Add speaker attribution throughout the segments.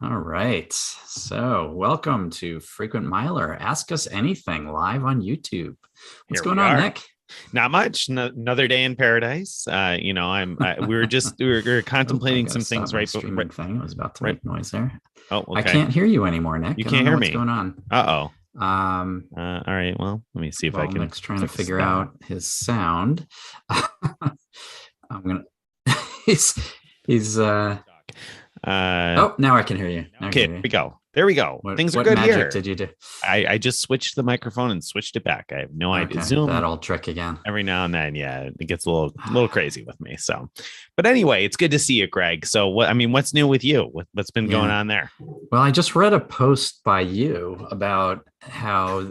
Speaker 1: All right. So, welcome to Frequent Miler. Ask Us Anything live on YouTube. What's
Speaker 2: Here
Speaker 1: going
Speaker 2: we
Speaker 1: on,
Speaker 2: are.
Speaker 1: Nick?
Speaker 2: Not much. Another day in paradise. We were
Speaker 1: Oh, I
Speaker 2: contemplating
Speaker 1: got to
Speaker 2: some
Speaker 1: stop
Speaker 2: things
Speaker 1: my
Speaker 2: right,
Speaker 1: streaming thing. I was about to
Speaker 2: right.
Speaker 1: make noise there.
Speaker 2: Oh,
Speaker 1: I
Speaker 2: okay.
Speaker 1: can't hear you anymore,
Speaker 2: You
Speaker 1: Nick. I don't
Speaker 2: can't
Speaker 1: know
Speaker 2: hear
Speaker 1: what's
Speaker 2: me.
Speaker 1: going on.
Speaker 2: Uh-oh.
Speaker 1: Um,
Speaker 2: All right. Well, let me see if I
Speaker 1: while
Speaker 2: can
Speaker 1: Nick's trying to
Speaker 2: fix
Speaker 1: figure
Speaker 2: that.
Speaker 1: out his sound, I'm gonna. he's he's.
Speaker 2: Uh,
Speaker 1: Oh, now I can hear you. Now I can
Speaker 2: okay,
Speaker 1: hear you.
Speaker 2: we go. There we go.
Speaker 1: What
Speaker 2: Things are
Speaker 1: what
Speaker 2: good
Speaker 1: magic
Speaker 2: here.
Speaker 1: did you do?
Speaker 2: I just switched the microphone and switched it back. I have no idea.
Speaker 1: Okay, that
Speaker 2: Zoom
Speaker 1: old trick again.
Speaker 2: every now and then, yeah, it gets a little crazy with me. So, but anyway, it's good to see you, Greg. So, what's new with you? What's been going
Speaker 1: Yeah.
Speaker 2: on there?
Speaker 1: Well, I just read a post by you about how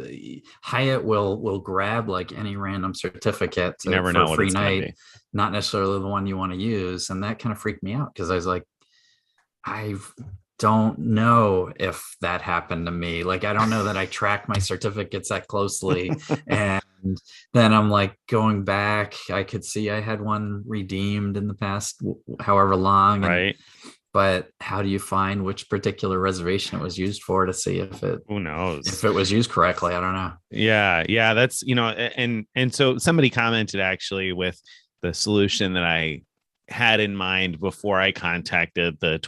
Speaker 1: Hyatt will grab like any random certificate
Speaker 2: You never
Speaker 1: for a
Speaker 2: know what
Speaker 1: free
Speaker 2: it's going to
Speaker 1: night,
Speaker 2: be.
Speaker 1: not necessarily the one you want to use, and that kind of freaked me out because I was like, I don't know if that happened to me. Like, I don't know that I track my certificates that closely, and then I'm like going back. I could see I had one redeemed in the past, however long, and
Speaker 2: Right?
Speaker 1: but how do you find which particular reservation it was used for to see if it
Speaker 2: Who knows?
Speaker 1: was used correctly? I don't know.
Speaker 2: Yeah, that's and so somebody commented actually with the solution that I had in mind before I contacted the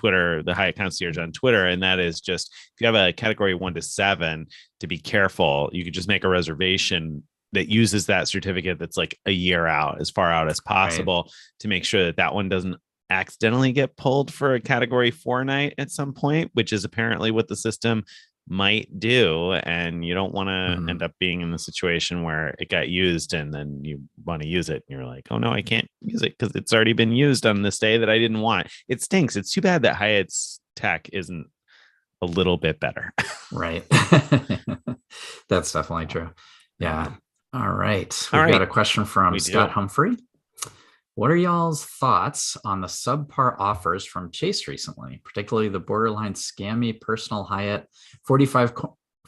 Speaker 2: Hyatt concierge on Twitter, and that is just if you have a category 1 to 7, to be careful. You could just make a reservation that uses that certificate that's like a year out, as far out as
Speaker 1: Right.
Speaker 2: possible, to make sure that that one doesn't accidentally get pulled for a category 4 night at some point, which is apparently what the system might do. And you don't want to end
Speaker 1: Mhm.
Speaker 2: up being in the situation where it got used and then you want to use it and you're like, oh no, I can't use it because it's already been used on this day that I didn't want. It stinks. It's too bad that Hyatt's tech isn't a little bit better.
Speaker 1: Right. That's definitely true.
Speaker 2: Yeah.
Speaker 1: Yeah. All right.
Speaker 2: All
Speaker 1: We've got
Speaker 2: right.
Speaker 1: a question from
Speaker 2: We
Speaker 1: Scott
Speaker 2: do.
Speaker 1: Humphrey. What are y'all's thoughts on the subpar offers from Chase recently, particularly the borderline scammy personal Hyatt 45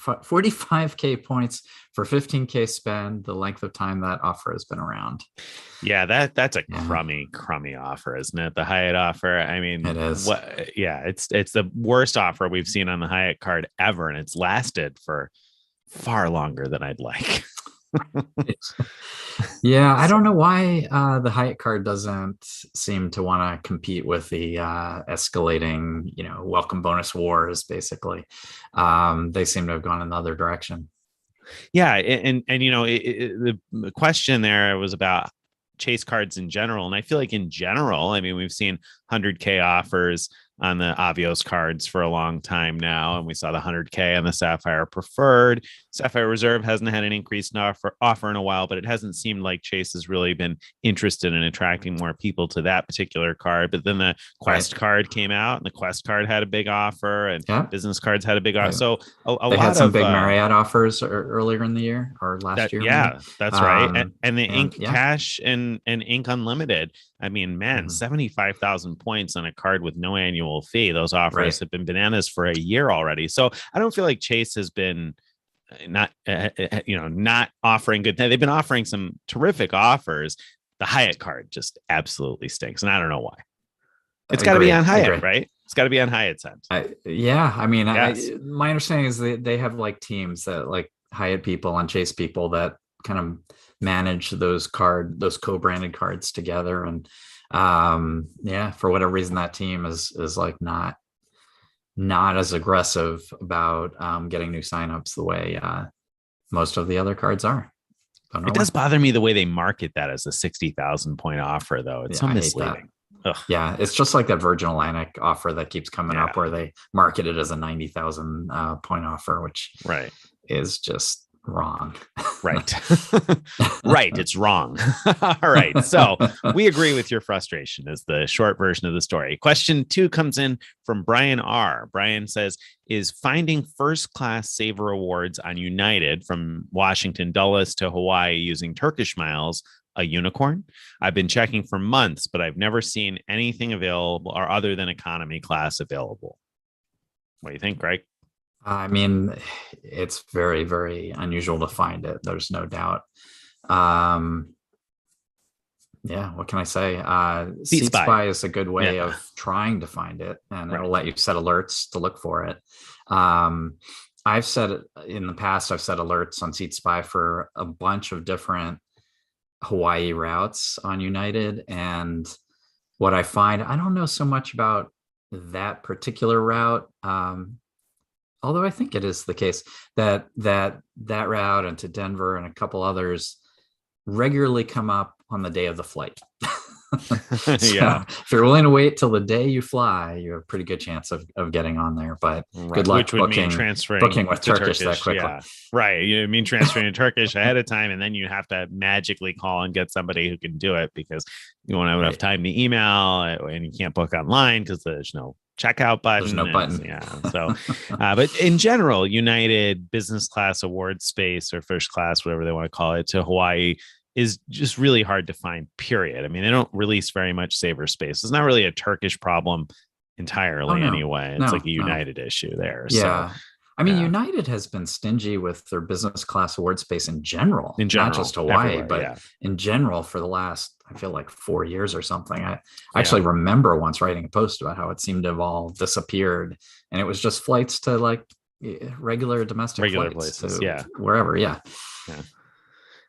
Speaker 1: 45K points for 15K spend, the length of time that offer has been around?
Speaker 2: Yeah, that's a
Speaker 1: Yeah,
Speaker 2: crummy offer, isn't it? The Hyatt offer. I
Speaker 1: it
Speaker 2: mean,
Speaker 1: is.
Speaker 2: what? Yeah, it's the worst offer we've seen on the Hyatt card ever, and it's lasted for far longer than I'd like.
Speaker 1: Yeah, I don't know
Speaker 2: So
Speaker 1: why the Hyatt card doesn't seem to want to compete with the escalating, welcome bonus wars, basically. They seem to have gone another direction.
Speaker 2: yeah, and the question there was about chase cards in general, and I feel like in general, I mean, we've seen 100K offers on the Avios cards for a long time now, and we saw the 100K on the Sapphire Preferred. Sapphire Reserve hasn't had an increased offer in a while, but it hasn't seemed like Chase has really been interested in attracting more people to that particular card. But then the
Speaker 1: Right.
Speaker 2: Quest card came out, and the Quest card had a big offer, and
Speaker 1: Yeah.
Speaker 2: business cards had a big offer.
Speaker 1: They,
Speaker 2: So a
Speaker 1: they had
Speaker 2: lot
Speaker 1: some
Speaker 2: of
Speaker 1: big Marriott offers earlier in the year or last
Speaker 2: that,
Speaker 1: year, maybe.
Speaker 2: yeah, that's right.
Speaker 1: Um,
Speaker 2: And the
Speaker 1: and
Speaker 2: Ink
Speaker 1: yeah.
Speaker 2: Cash and Ink Unlimited. I mean, man,
Speaker 1: Mhm.
Speaker 2: 75,000 points on a card with no annual fee. Those offers
Speaker 1: Right.
Speaker 2: have been bananas for a year already. So I don't feel like Chase has been not offering good. They've been offering some terrific offers. The Hyatt card just absolutely stinks, and I don't know why.
Speaker 1: I
Speaker 2: It's got to be
Speaker 1: agree.
Speaker 2: on
Speaker 1: I
Speaker 2: Hyatt,
Speaker 1: agree.
Speaker 2: right? It's got to be on Hyatt's end.
Speaker 1: Yeah, I mean,
Speaker 2: Yes.
Speaker 1: my understanding is they have like teams that like Hyatt people and Chase people that kind of manage those co-branded cards together. And yeah, for whatever reason, that team is like not as aggressive about getting new signups the way most of the other cards are. Don't
Speaker 2: It
Speaker 1: know
Speaker 2: does
Speaker 1: why.
Speaker 2: bother me the way they market that as a 60,000 point offer, though. It's
Speaker 1: Yeah,
Speaker 2: so
Speaker 1: I hate that.
Speaker 2: misleading. Ugh.
Speaker 1: Yeah, it's just like that Virgin Atlantic offer that keeps coming
Speaker 2: Yeah.
Speaker 1: up where they market it as a 90,000 point offer, which
Speaker 2: Right.
Speaker 1: is just wrong.
Speaker 2: Right. Right. It's wrong. All right. So we agree with your frustration, is the short version of the story. Question 2 comes in from Brian R. Brian says, is finding first class saver awards on United from Washington Dulles to Hawaii using Turkish Miles a unicorn? I've been checking for months, but I've never seen anything available or other than economy class available. What do you think, Greg?
Speaker 1: I mean, it's very, very unusual to find it. There's no doubt. Um, Yeah, what can I say?
Speaker 2: Seat
Speaker 1: Seat
Speaker 2: Spy.
Speaker 1: Spy is a good way
Speaker 2: Yeah.
Speaker 1: of trying to find it, and
Speaker 2: Right.
Speaker 1: it'll let you set alerts to look for it. Um, I've set it in the past. I've set alerts on Seat Spy for a bunch of different Hawaii routes on United, and what I find, I don't know so much about that particular route. Although I think it is the case that route and to Denver and a couple others regularly come up on the day of the flight. So
Speaker 2: Yeah.
Speaker 1: if you're willing to wait till the day you fly, you have a pretty good chance of getting on there. But
Speaker 2: Right.
Speaker 1: good luck
Speaker 2: Which would mean
Speaker 1: booking
Speaker 2: transferring
Speaker 1: with
Speaker 2: to
Speaker 1: Turkish that quickly.
Speaker 2: Yeah. Right. You mean transferring to Turkish ahead of time, and then you have to magically call and get somebody who can do it because you won't have enough time to email, and you can't book online because there's no checkout button.
Speaker 1: There's no button.
Speaker 2: Yeah. So, but in general, United business class award space or first class, whatever they want to call it, to Hawaii is just really hard to find, period. I mean, they don't release very much saver space. It's not really a Turkish problem entirely anyway. It's like a United issue there.
Speaker 1: Yeah.
Speaker 2: So,
Speaker 1: I mean, United has been stingy with their business class award space in general, not just Hawaii, but in general for the last, I feel like 4 years or something. I actually remember once writing a post about how it seemed to have all disappeared, and it was just flights to like regular domestic flights
Speaker 2: places,
Speaker 1: wherever.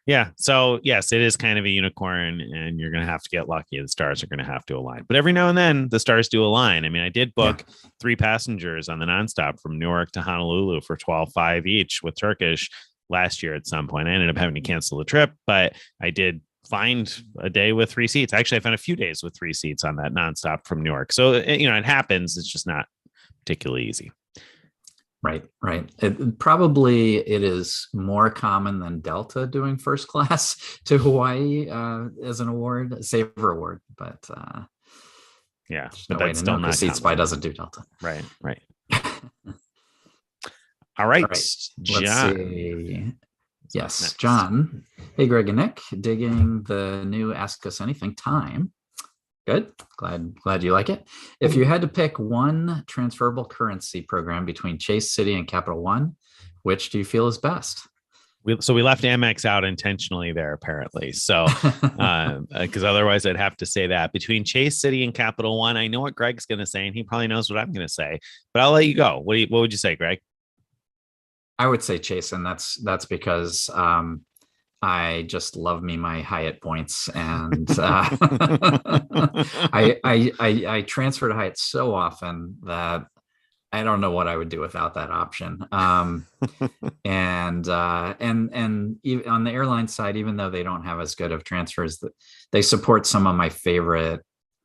Speaker 2: Yeah. So yes, it is kind of a unicorn, and you're going to have to get lucky. The stars are going to have to align, but every now and then the stars do align. I mean, I did book 3 passengers on the nonstop from Newark to Honolulu for $12,500 each with Turkish last year. At some point, I ended up having to cancel the trip, but I did find a day with 3 seats. Actually, I found a few days with 3 seats on that nonstop from Newark. So, it happens. It's just not particularly easy.
Speaker 1: Right. It is more common than Delta doing first class to Hawaii as an award, a saver award, but
Speaker 2: but
Speaker 1: that's still not. Seat Spy doesn't do Delta.
Speaker 2: Right. All right.
Speaker 1: John. Let's see. Yes, next. John. Hey, Greg and Nick, digging the new Ask Us Anything time. Good. Glad you like it. If you had to pick one transferable currency program between Chase, Citi, and Capital One, which do you feel is best?
Speaker 2: We left Amex out intentionally there, apparently. So, because otherwise I'd have to say that between Chase, Citi, and Capital One, I know what Greg's going to say, and he probably knows what I'm going to say, but I'll let you go. What would you say, Greg?
Speaker 1: I would say Chase, and that's because I just love me my Hyatt points, and I transfer to Hyatt so often that I don't know what I would do without that option. And even on the airline side, even though they don't have as good of transfers, they support some of my favorite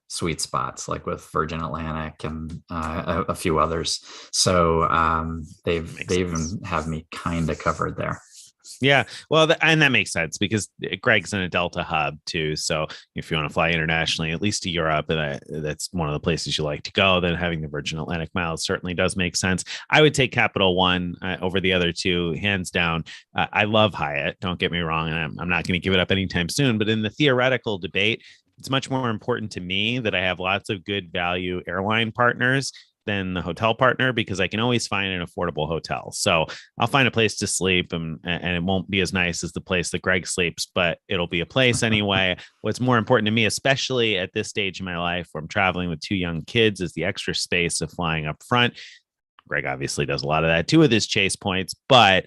Speaker 1: sweet spots, like with Virgin Atlantic and a few others. So they even have me kind of covered there.
Speaker 2: Yeah, well, and that makes sense because Greg's in a Delta hub too. So if you want to fly internationally, at least to Europe, and that's one of the places you like to go, then having the Virgin Atlantic miles certainly does make sense. I would take Capital One over the other two, hands down. I love Hyatt, don't get me wrong, and I'm not going to give it up anytime soon. But in the theoretical debate, it's much more important to me that I have lots of good value airline partners than the hotel partner, because I can always find an affordable hotel. So I'll find a place to sleep, and it won't be as nice as the place that Greg sleeps, but it'll be a place anyway. What's more important to me, especially at this stage in my life where I'm traveling with 2 young kids, is the extra space of flying up front. Greg obviously does a lot of that too with his Chase points, but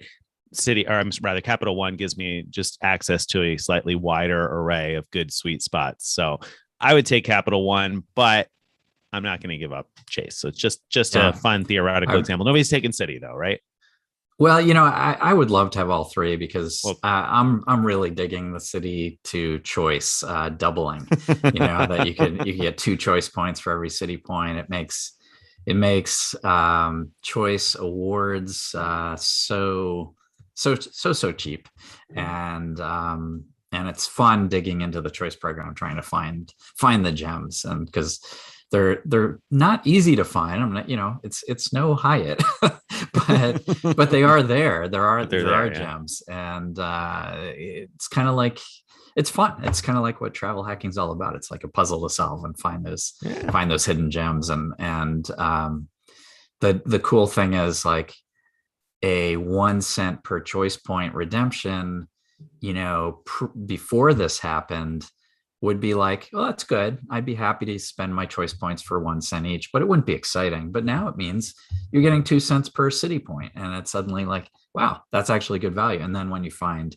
Speaker 2: Capital One gives me just access to a slightly wider array of good sweet spots. So I would take Capital One, but I'm not going to give up Chase. So it's just a fun theoretical example. Nobody's taking Citi though, right?
Speaker 1: Well, I would love to have all 3 because I'm really digging the Citi to choice doubling. That you can get 2 choice points for every Citi point. It makes choice awards so cheap, and it's fun digging into the choice program, trying to find the gems, and because they're not easy to find. I'm not, it's no Hyatt, but they are there. There are gems, and it's kind of like, it's fun. It's kind of like what travel hacking is all about. It's like a puzzle to solve and find those hidden gems. And the cool thing is, like, a 1 cent per choice point redemption, before this happened, would be like, well, that's good. I'd be happy to spend my choice points for 1 cent each, but it wouldn't be exciting. But now it means you're getting 2 cents per Citi point, and it's suddenly like, wow, that's actually good value. And then when you find,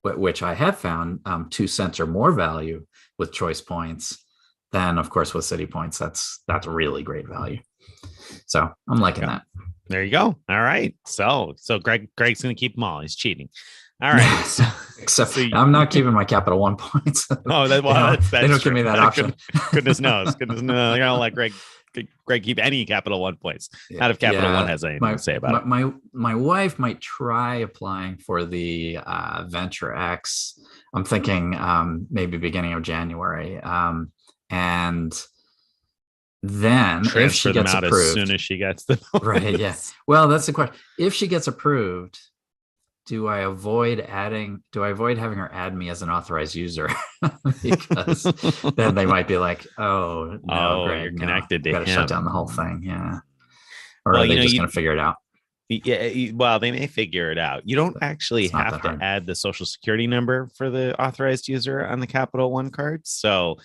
Speaker 1: which I have found, 2 cents or more value with choice points, then of course with Citi points, that's really great value. So I'm liking that.
Speaker 2: There you go. All right. So Greg's going to keep them all. He's cheating. All right. So,
Speaker 1: Except I'm not keeping my Capital One points.
Speaker 2: Oh, that's
Speaker 1: they don't give me that option.
Speaker 2: Goodness knows. Goodness knows. I don't let Greg keep any Capital One points. Not if Capital One has anything to say about it.
Speaker 1: My wife might try applying for the Venture X. I'm thinking maybe beginning of January. And then
Speaker 2: transfer
Speaker 1: if she gets
Speaker 2: them out
Speaker 1: approved,
Speaker 2: as soon as she gets them.
Speaker 1: Right. Yeah. Well, that's the question. If she gets approved, do I avoid having her add me as an authorized user? Because then they might be like, oh, no, Greg,
Speaker 2: you're connected to him.
Speaker 1: Got to shut down the whole thing. Yeah. Or
Speaker 2: well,
Speaker 1: are they just going to figure it out?
Speaker 2: Yeah, well, they may figure it out. You don't actually have to add the social security number for the authorized user on the Capital One card. So,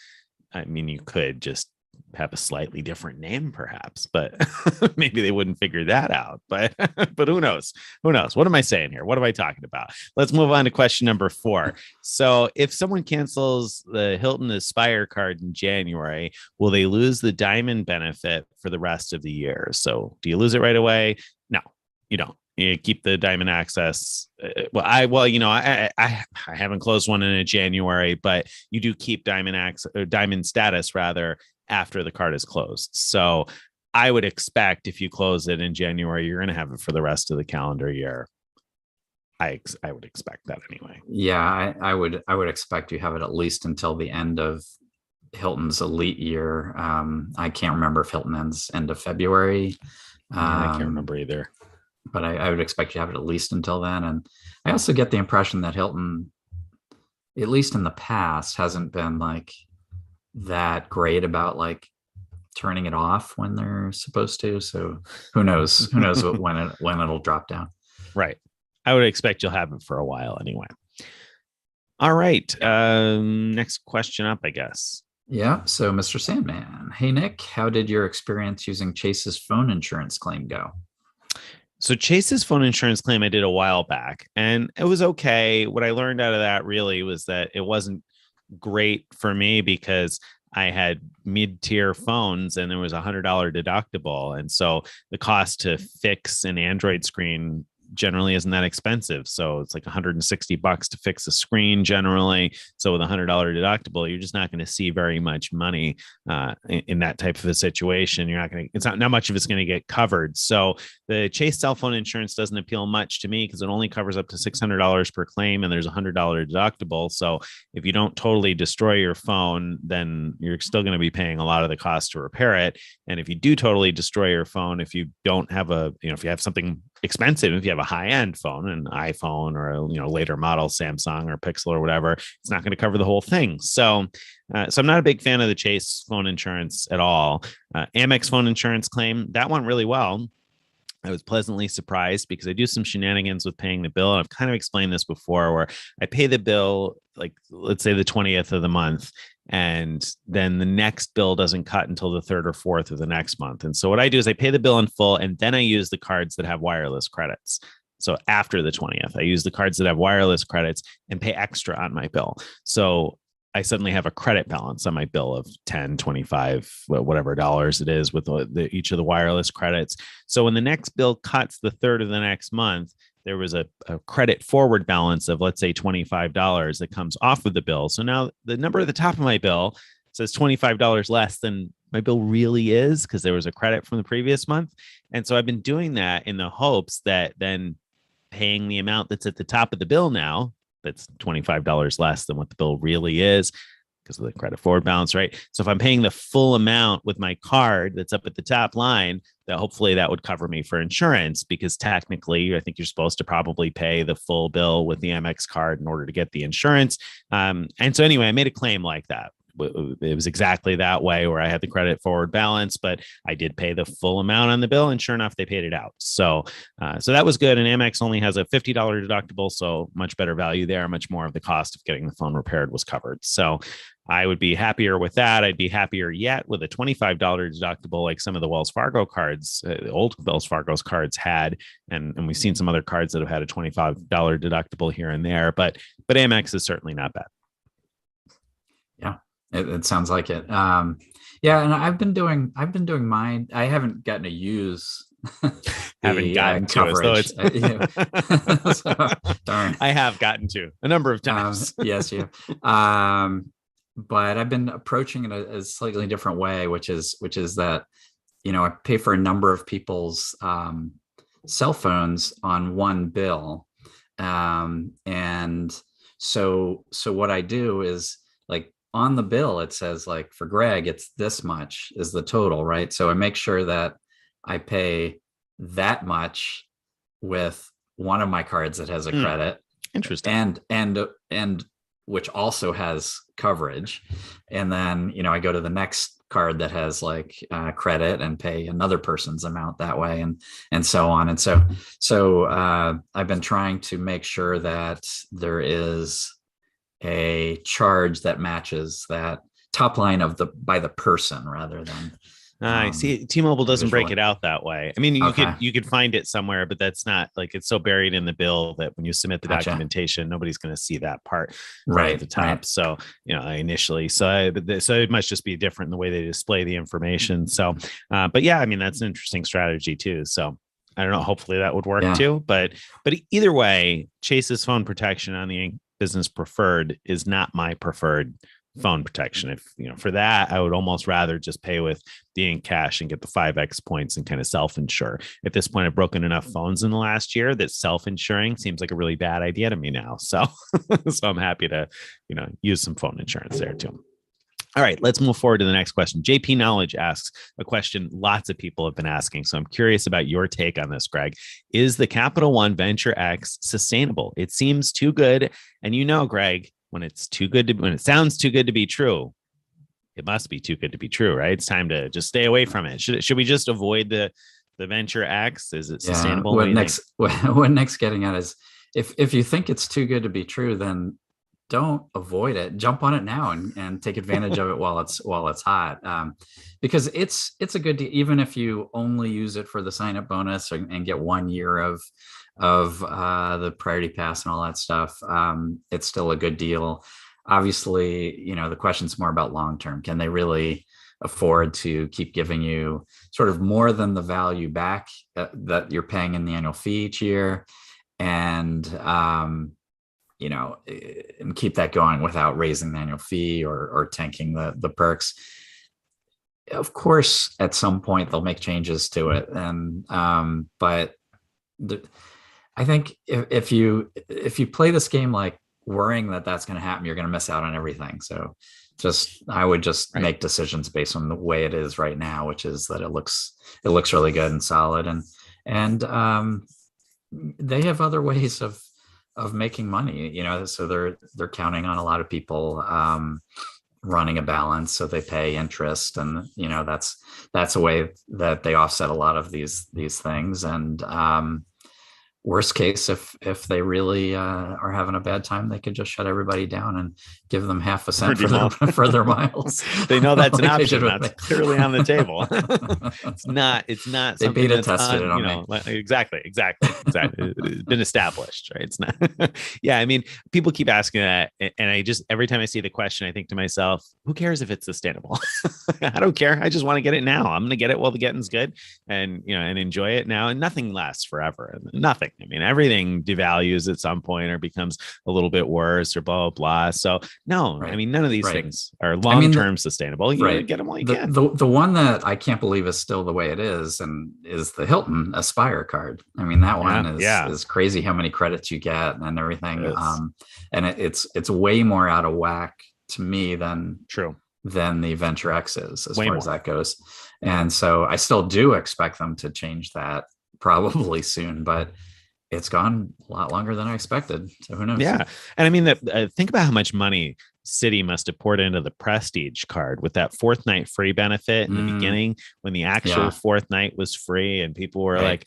Speaker 2: I mean, you could just have a slightly different name perhaps, but maybe they wouldn't figure that out. But who knows? What am I saying here? What am I talking about? Let's move on to question number 4. So if someone cancels the Hilton Aspire card in January, will they lose the diamond benefit for the rest of the year? So do you lose it right away? No, you don't. You keep the diamond access. I haven't closed one in a January, but you do keep diamond access or diamond status rather after the card is closed. So I would expect if you close it in January, you're going to have it for the rest of the calendar year. I would expect that anyway.
Speaker 1: Yeah, I would expect you have it at least until the end of Hilton's elite year. I can't remember if Hilton ends end of February.
Speaker 2: I can't remember either.
Speaker 1: But I would expect you have it at least until then. And I also get the impression that Hilton, at least in the past, hasn't been like that great about like turning it off when they're supposed to. So who knows when it'll drop down.
Speaker 2: Right. I would expect you'll have it for a while anyway. All right. Next question up, I guess.
Speaker 1: Yeah. So Mr. Sandman, hey Nick, how did your experience using Chase's phone insurance claim go?
Speaker 2: So Chase's phone insurance claim I did a while back, and it was okay. What I learned out of that really was that it wasn't great for me because I had mid-tier phones and there was $100 deductible. And so the cost to fix an Android screen generally isn't that expensive. So it's like $160 to fix a screen generally. So with $100 deductible, you're just not going to see very much money in that type of a situation. You're not going to, it's not much of it's going to get covered. So the Chase cell phone insurance doesn't appeal much to me because it only covers up to $600 per claim and there's $100 deductible. So if you don't totally destroy your phone, then you're still going to be paying a lot of the cost to repair it. And if you do totally destroy your phone, if you don't have if you have something expensive, if you have a high-end phone, an iPhone or a later model Samsung or Pixel or whatever, it's not going to cover the whole thing. So I'm not a big fan of the Chase phone insurance at all. Amex phone insurance claim, that went really well. I was pleasantly surprised because I do some shenanigans with paying the bill. And I've kind of explained this before where I pay the bill, like let's say the 20th of the month, and then the next bill doesn't cut until the 3rd or 4th of the next month. And so what I do is I pay the bill in full and then I use the cards that have wireless credits. So after the 20th, I use the cards that have wireless credits and pay extra on my bill. So I suddenly have a credit balance on my bill of 10, 25, whatever dollars it is with each of the wireless credits. So when the next bill cuts the 3rd of the next month, there was a credit forward balance of, let's say, $25 that comes off of the bill. So now the number at the top of my bill says $25 less than my bill really is because there was a credit from the previous month. And so I've been doing that in the hopes that then paying the amount that's at the top of the bill now, that's $25 less than what the bill really is because of the credit forward balance, right? So if I'm paying the full amount with my card that's up at the top line, that hopefully that would cover me for insurance because technically I think you're supposed to probably pay the full bill with the Amex card in order to get the insurance. And so anyway, I made a claim like that. It was exactly that way where I had the credit forward balance, but I did pay the full amount on the bill and sure enough, they paid it out. So that was good. And Amex only has a $50 deductible. So much better value there. Much more of the cost of getting the phone repaired was covered. So I would be happier with that. I'd be happier yet with a $25 deductible, like some of the Wells Fargo cards, the old Wells Fargo's cards had, and we've seen some other cards that have had a $25 deductible here and there. But Amex is certainly not bad.
Speaker 1: Yeah, it sounds like it. Yeah, and I've been doing mine. I haven't gotten to use
Speaker 2: haven't gotten to
Speaker 1: coverage.
Speaker 2: So darn. I have gotten to a number of times.
Speaker 1: Yes, yeah. But I've been approaching it a slightly different way, which is that, I pay for a number of people's cell phones on one bill. And so what I do is, like, on the bill, it says, like, for Greg, it's this much is the total, right? So I make sure that I pay that much with one of my cards that has a credit.
Speaker 2: Interesting.
Speaker 1: And which also has coverage. And then, I go to the next card that has like credit and pay another person's amount that way, and so on. And so I've been trying to make sure that there is a charge that matches that top line by the person rather than.
Speaker 2: I see. T-Mobile doesn't break it out that way. I mean, you could find it somewhere, but that's not, like, it's so buried in the bill that when you submit the documentation, nobody's going to see that part right at the top. Right. So, initially, so it must just be different in the way they display the information. So, but yeah, I mean, that's an interesting strategy too. So I don't know. Hopefully that would work too. But either way, Chase's phone protection on the business preferred is not my preferred phone protection. If for that, I would almost rather just pay with the in cash and get the 5x points and kind of self-insure. At this point, I've broken enough phones in the last year that self-insuring seems like a really bad idea to me now. So I'm happy to use some phone insurance there too. All right, let's move forward to the next question. JP Knowledge asks a question lots of people have been asking, so I'm curious about your take on this, Greg. Is the Capital One Venture X sustainable? It seems too good, and Greg, when it sounds too good to be true, it must be too good to be true, right? It's time to just stay away from it. Should we just avoid the Venture X? Is it sustainable?
Speaker 1: What Nick's getting at is, if you think it's too good to be true, then don't avoid it. Jump on it now and take advantage of it while it's hot. Because it's a good deal, even if you only use it for the sign up bonus and get 1 year of the priority pass and all that stuff. It's still a good deal. Obviously, the question's more about long term. Can they really afford to keep giving you sort of more than the value back that you're paying in the annual fee each year, and and keep that going without raising the annual fee or tanking the perks? Of course, at some point they'll make changes to it, and but I think if you play this game like worrying that that's going to happen, you're going to miss out on everything. So I would just make decisions based on the way it is right now, which is that it looks really good and solid, and they have other ways of making money, so they're counting on a lot of people running a balance, so they pay interest, and that's a way that they offset a lot of these things. And worst case, if they really are having a bad time, they could just shut everybody down and give them half a cent for their miles.
Speaker 2: They know that's an option. That's clearly on the table. It's not.
Speaker 1: They beta tested it on me.
Speaker 2: Exactly. It's been established, right? It's not. Yeah, I mean, people keep asking that, and I just, every time I see the question, I think to myself, who cares if it's sustainable? I don't care. I just want to get it now. I'm going to get it while the getting's good, and enjoy it now. And nothing lasts forever. Nothing. I mean, everything devalues at some point or becomes a little bit worse or blah, blah, blah. So no, I mean, none of these things are long-term sustainable. You get them while you can.
Speaker 1: The one that I can't believe is still the way it is, and is the Hilton Aspire card. I mean, that one is crazy how many credits you get and everything. And it's way more out of whack to me than the Venture X is, as far as that goes. And so I still do expect them to change that probably soon, but it's gone a lot longer than I expected. So who knows? Yeah.
Speaker 2: And I mean, think about how much money Citi must have poured into the Prestige card with that fourth night free benefit in the beginning, when the actual fourth night was free, and people were like,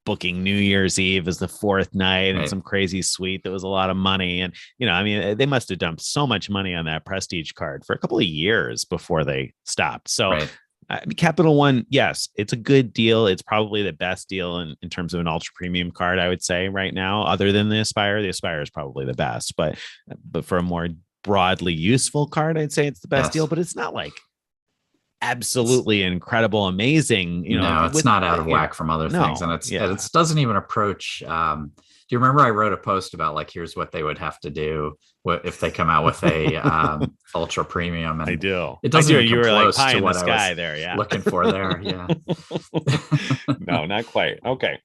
Speaker 2: booking New Year's Eve as the fourth night and
Speaker 1: Right.
Speaker 2: some crazy suite that was a lot of money. And, I mean, they must have dumped so much money on that Prestige card for a couple of years before they stopped. So
Speaker 1: Right.
Speaker 2: Capital One, yes, it's a good deal. It's probably the best deal in terms of an ultra premium card, I would say right now, other than the Aspire. The Aspire is probably the best, but for a more broadly useful card, I'd say it's the best deal, but it's not like absolutely incredible, amazing.
Speaker 1: No, it's not out of whack from other things. And it doesn't even approach. Do you remember I wrote a post about like, here's what they would have to do if they come out with a ultra premium? And
Speaker 2: I do.
Speaker 1: It doesn't even come close
Speaker 2: like
Speaker 1: to what
Speaker 2: I
Speaker 1: was
Speaker 2: there, yeah.
Speaker 1: looking for there. Yeah.
Speaker 2: No, not quite. Okay.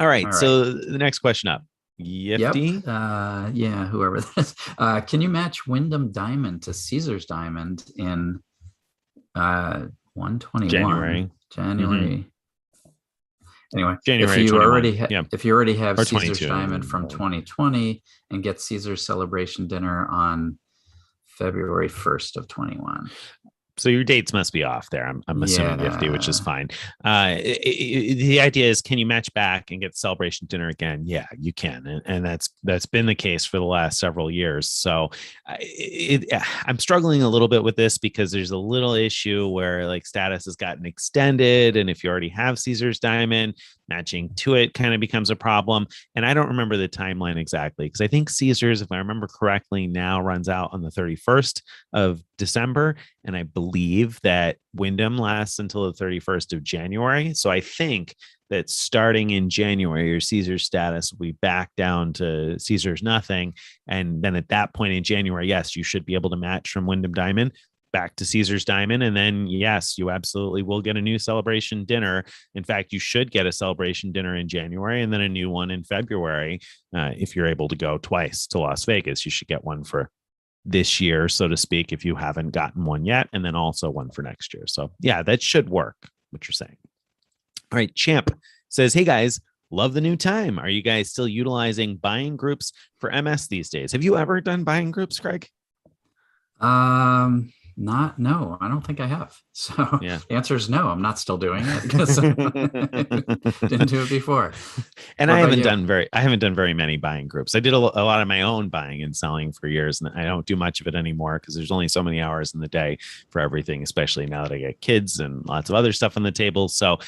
Speaker 2: All right. So the next question up. Yifty?
Speaker 1: Yep. Yeah, whoever that is. Can you match Wyndham Diamond to Caesar's Diamond in 121 January?
Speaker 2: Mm-hmm.
Speaker 1: Anyway,
Speaker 2: January
Speaker 1: if you already have
Speaker 2: or
Speaker 1: Caesar's Diamond from 2020 and get Caesar's celebration dinner on February 1st of 21.
Speaker 2: So your dates must be off there. I'm assuming 50, which is fine. The idea is, can you match back and get celebration dinner again? Yeah, you can, and that's been the case for the last several years. So I'm struggling a little bit with this because there's a little issue where like status has gotten extended, and if you already have Caesar's Diamond, matching to it kind of becomes a problem. And I don't remember the timeline exactly because I think Caesar's, if I remember correctly, now runs out on the 31st of December. And I believe that Wyndham lasts until the 31st of January. So I think that starting in January, your Caesar's status will be back down to Caesar's nothing. And then at that point in January, yes, you should be able to match from Wyndham Diamond back to Caesar's Diamond. And then, yes, you absolutely will get a new celebration dinner. In fact, you should get a celebration dinner in January and then a new one in February. If you're able to go twice to Las Vegas, you should get one for this year, so to speak, if you haven't gotten one yet, and then also one for next year. So yeah, that should work, what you're saying. All right. Champ says, hey guys, love the new time. Are you guys still utilizing buying groups for MS these days? Have you ever done buying groups, Craig?
Speaker 1: No, I don't think I have. So the answer is no, I'm not still doing it because didn't do it before.
Speaker 2: And I haven't done very many buying groups. I did a lot of my own buying and selling for years, and I don't do much of it anymore because there's only so many hours in the day for everything, especially now that I get kids and lots of other stuff on the table. So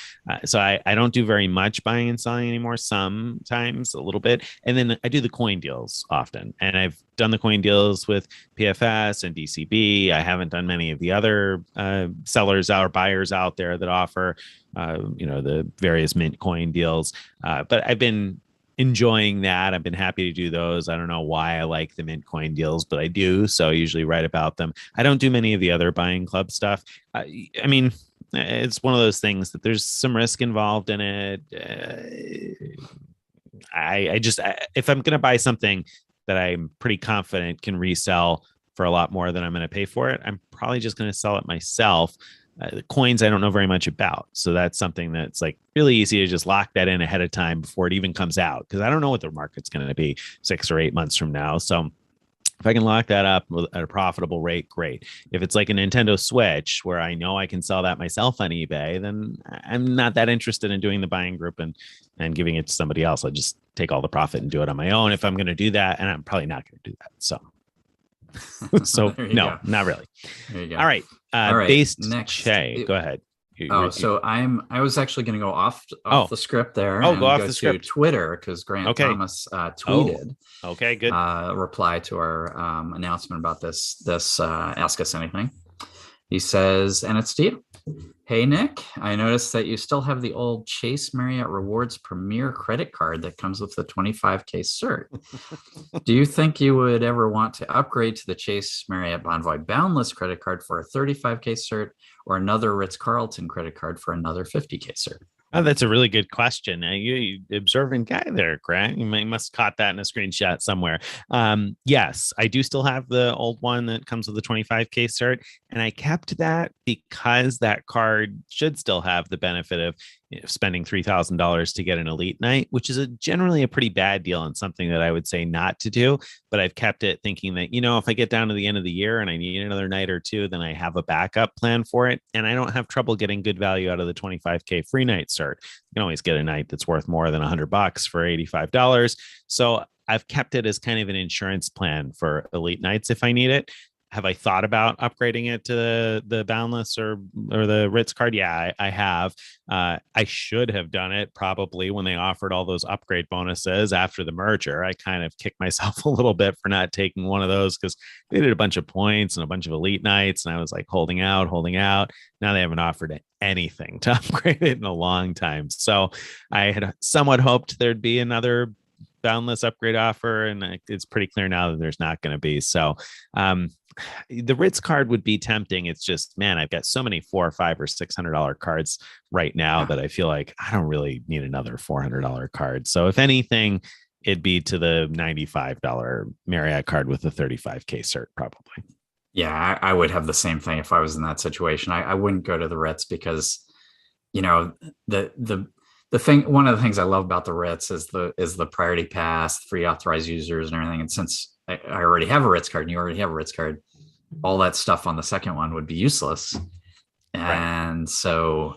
Speaker 2: I don't do very much buying and selling anymore. Sometimes a little bit. And then I do the coin deals often. And I've done the coin deals with PFS and DCB. I haven't done many of the other sellers or buyers out there that offer, the various mint coin deals. But I've been enjoying that. I've been happy to do those. I don't know why I like the mint coin deals, but I do. So I usually write about them. I don't do many of the other buying club stuff. I mean, it's one of those things that there's some risk involved in it. If I'm going to buy something that I'm pretty confident can resell for a lot more than I'm going to pay for it, I'm probably just going to sell it myself. The coins I don't know very much about. So that's something that's like really easy to just lock that in ahead of time before it even comes out. Because I don't know what the market's going to be 6 or 8 months from now. So if I can lock that up at a profitable rate, great. If it's like a Nintendo Switch where I know I can sell that myself on eBay, then I'm not that interested in doing the buying group and giving it to somebody else. I'll just take all the profit and do it on my own if I'm going to do that. And I'm probably not going to do that. So no, not really.
Speaker 1: There you go.
Speaker 2: All right. Based next. Che, go ahead.
Speaker 1: I was actually going to go off the script there.
Speaker 2: Go off the script.
Speaker 1: Twitter because Grant Thomas tweeted.
Speaker 2: Okay, good.
Speaker 1: Reply to our announcement about this Ask Us Anything. He says, and it's to you. Hey, Nick, I noticed that you still have the old Chase Marriott Rewards Premier credit card that comes with the 25K cert. Do you think you would ever want to upgrade to the Chase Marriott Bonvoy Boundless credit card for a 35K cert or another Ritz Carlton credit card for another 50K cert?
Speaker 2: Oh, that's a really good question. You observant guy there, Grant. You must have caught that in a screenshot somewhere. Yes, I do still have the old one that comes with the 25K cert, and I kept that because that card should still have the benefit of spending $3,000 to get an elite night, which is generally a pretty bad deal and something that I would say not to do. But I've kept it thinking that, if I get down to the end of the year and I need another night or two, then I have a backup plan for it. And I don't have trouble getting good value out of the 25K free night cert. You can always get a night that's worth more than $100 for $85. So I've kept it as kind of an insurance plan for elite nights if I need it. Have I thought about upgrading it to the Boundless or the Ritz card? Yeah, I have. I should have done it probably when they offered all those upgrade bonuses after the merger. I kind of kicked myself a little bit for not taking one of those because they did a bunch of points and a bunch of elite nights. And I was like holding out. Now they haven't offered anything to upgrade it in a long time. So I had somewhat hoped there'd be another Boundless upgrade offer, and it's pretty clear now that there's not going to be. So the Ritz card would be tempting. It's just, man, I've got so many $400 or $500 or $600 cards right now that I feel like I don't really need another $400 card. So if anything, it'd be to the $95 Marriott card with a 35K cert probably.
Speaker 1: Yeah, I would have the same thing if I was in that situation. I wouldn't go to the Ritz because, the thing, one of the things I love about the Ritz is the priority pass, free authorized users and everything. And since I already have a Ritz card and you already have a Ritz card, all that stuff on the second one would be useless. And so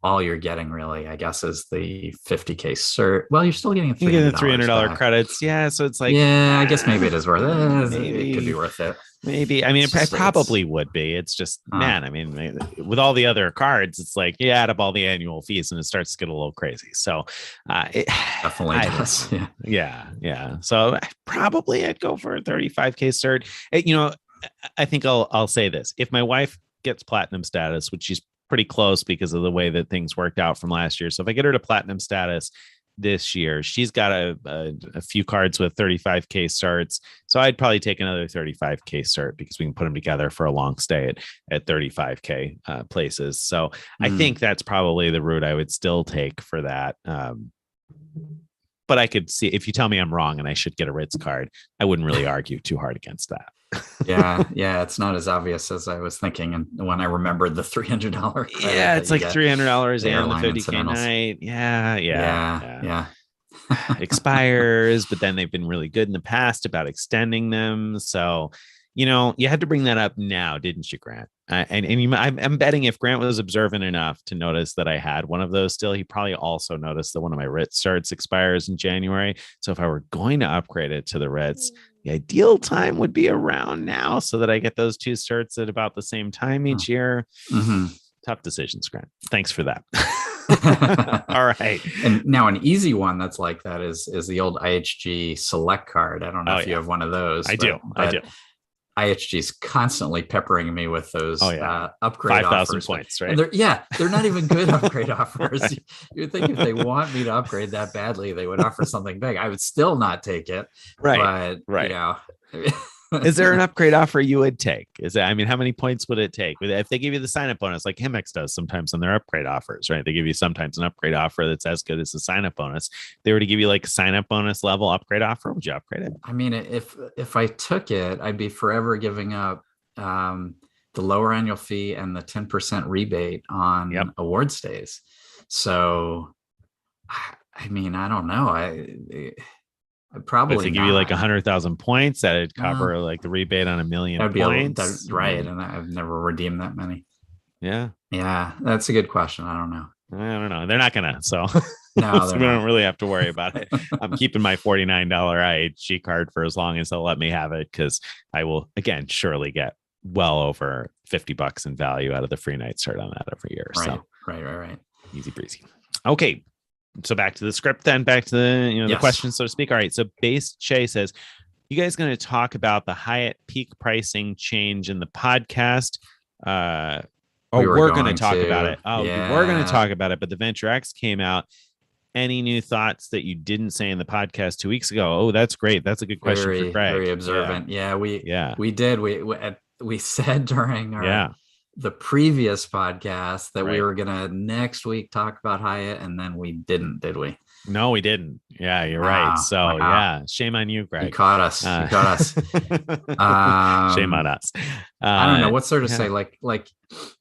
Speaker 1: all you're getting really, I guess, is the 50K cert. Well, you're still getting
Speaker 2: $300 credits. Yeah. So it's like,
Speaker 1: I guess maybe it is worth it. It could be worth it.
Speaker 2: Maybe. I mean, it probably would be. It's just, man, I mean, with all the other cards, it's like you add up all the annual fees and it starts to get a little crazy. So it
Speaker 1: definitely does.
Speaker 2: Yeah. So probably I'd go for a 35K cert. I think I'll say this. If my wife gets platinum status, which she's pretty close because of the way that things worked out from last year. So if I get her to platinum status this year, she's got a few cards with 35K certs. So I'd probably take another 35K cert because we can put them together for a long stay at 35K places. So I think that's probably the route I would still take for that. But I could see, if you tell me I'm wrong and I should get a Ritz card, I wouldn't really argue too hard against that.
Speaker 1: yeah, it's not as obvious as I was thinking. And when I remembered the $300
Speaker 2: it's like $300 and the 50K night. Yeah. Expires, but then they've been really good in the past about extending them. So, you had to bring that up now, didn't you, Grant? I'm betting if Grant was observant enough to notice that I had one of those still, he probably also noticed that one of my Ritz certs expires in January. So if I were going to upgrade it to the Ritz, the ideal time would be around now so that I get those two certs at about the same time each year. Tough decisions, Grant. Thanks for that. All right.
Speaker 1: And now an easy one that's like that is the old IHG Select card. I don't know if you have one of those.
Speaker 2: I do.
Speaker 1: IHG's constantly peppering me with those upgrade
Speaker 2: 5,000 points, right?
Speaker 1: And they're not even good upgrade offers. You would think if they want me to upgrade that badly, they would offer something big. I would still not take it.
Speaker 2: Right. Is there an upgrade offer you would take? How many points would it take? If they give you the sign-up bonus, like Amex does sometimes on their upgrade offers, right? They give you sometimes an upgrade offer that's as good as the sign-up bonus. If they were to give you like a sign-up bonus level upgrade offer, would you upgrade it?
Speaker 1: I mean, if I took it, I'd be forever giving up the lower annual fee and the 10% rebate on award stays. So, I mean, I don't know. Probably
Speaker 2: to give you like 100,000 points, that'd cover like the rebate on 1 million points.
Speaker 1: Right. And I've never redeemed that many.
Speaker 2: Yeah.
Speaker 1: That's a good question. I don't know.
Speaker 2: They're not gonna. So
Speaker 1: no,
Speaker 2: so we don't really have to worry about it. I'm keeping my $49 IHG card for as long as they'll let me have it, because I will again surely get well over $50 in value out of the free night cert on that every year.
Speaker 1: Right.
Speaker 2: Easy breezy. Okay. So back to the script, then back to the the questions, so to speak. All right. So Base Che says, you guys going to talk about the Hyatt peak pricing change in the podcast? We're going to talk about it. We're going to talk about it, but the Venture X came out. Any new thoughts that you didn't say in the podcast 2 weeks ago? Oh, that's great. That's a good question for Greg.
Speaker 1: Very observant. We did. We said during our the previous podcast that we
Speaker 2: Right.
Speaker 1: were gonna next week talk about Hyatt, and then we didn't, did we?
Speaker 2: No, we didn't. Yeah, you're right.
Speaker 1: Wow,
Speaker 2: So
Speaker 1: wow.
Speaker 2: yeah, shame on you,
Speaker 1: You
Speaker 2: Greg.
Speaker 1: caught us. You
Speaker 2: Uh,
Speaker 1: caught us.
Speaker 2: shame on
Speaker 1: Um,
Speaker 2: us.
Speaker 1: I don't know what sort of
Speaker 2: Yeah.
Speaker 1: say, like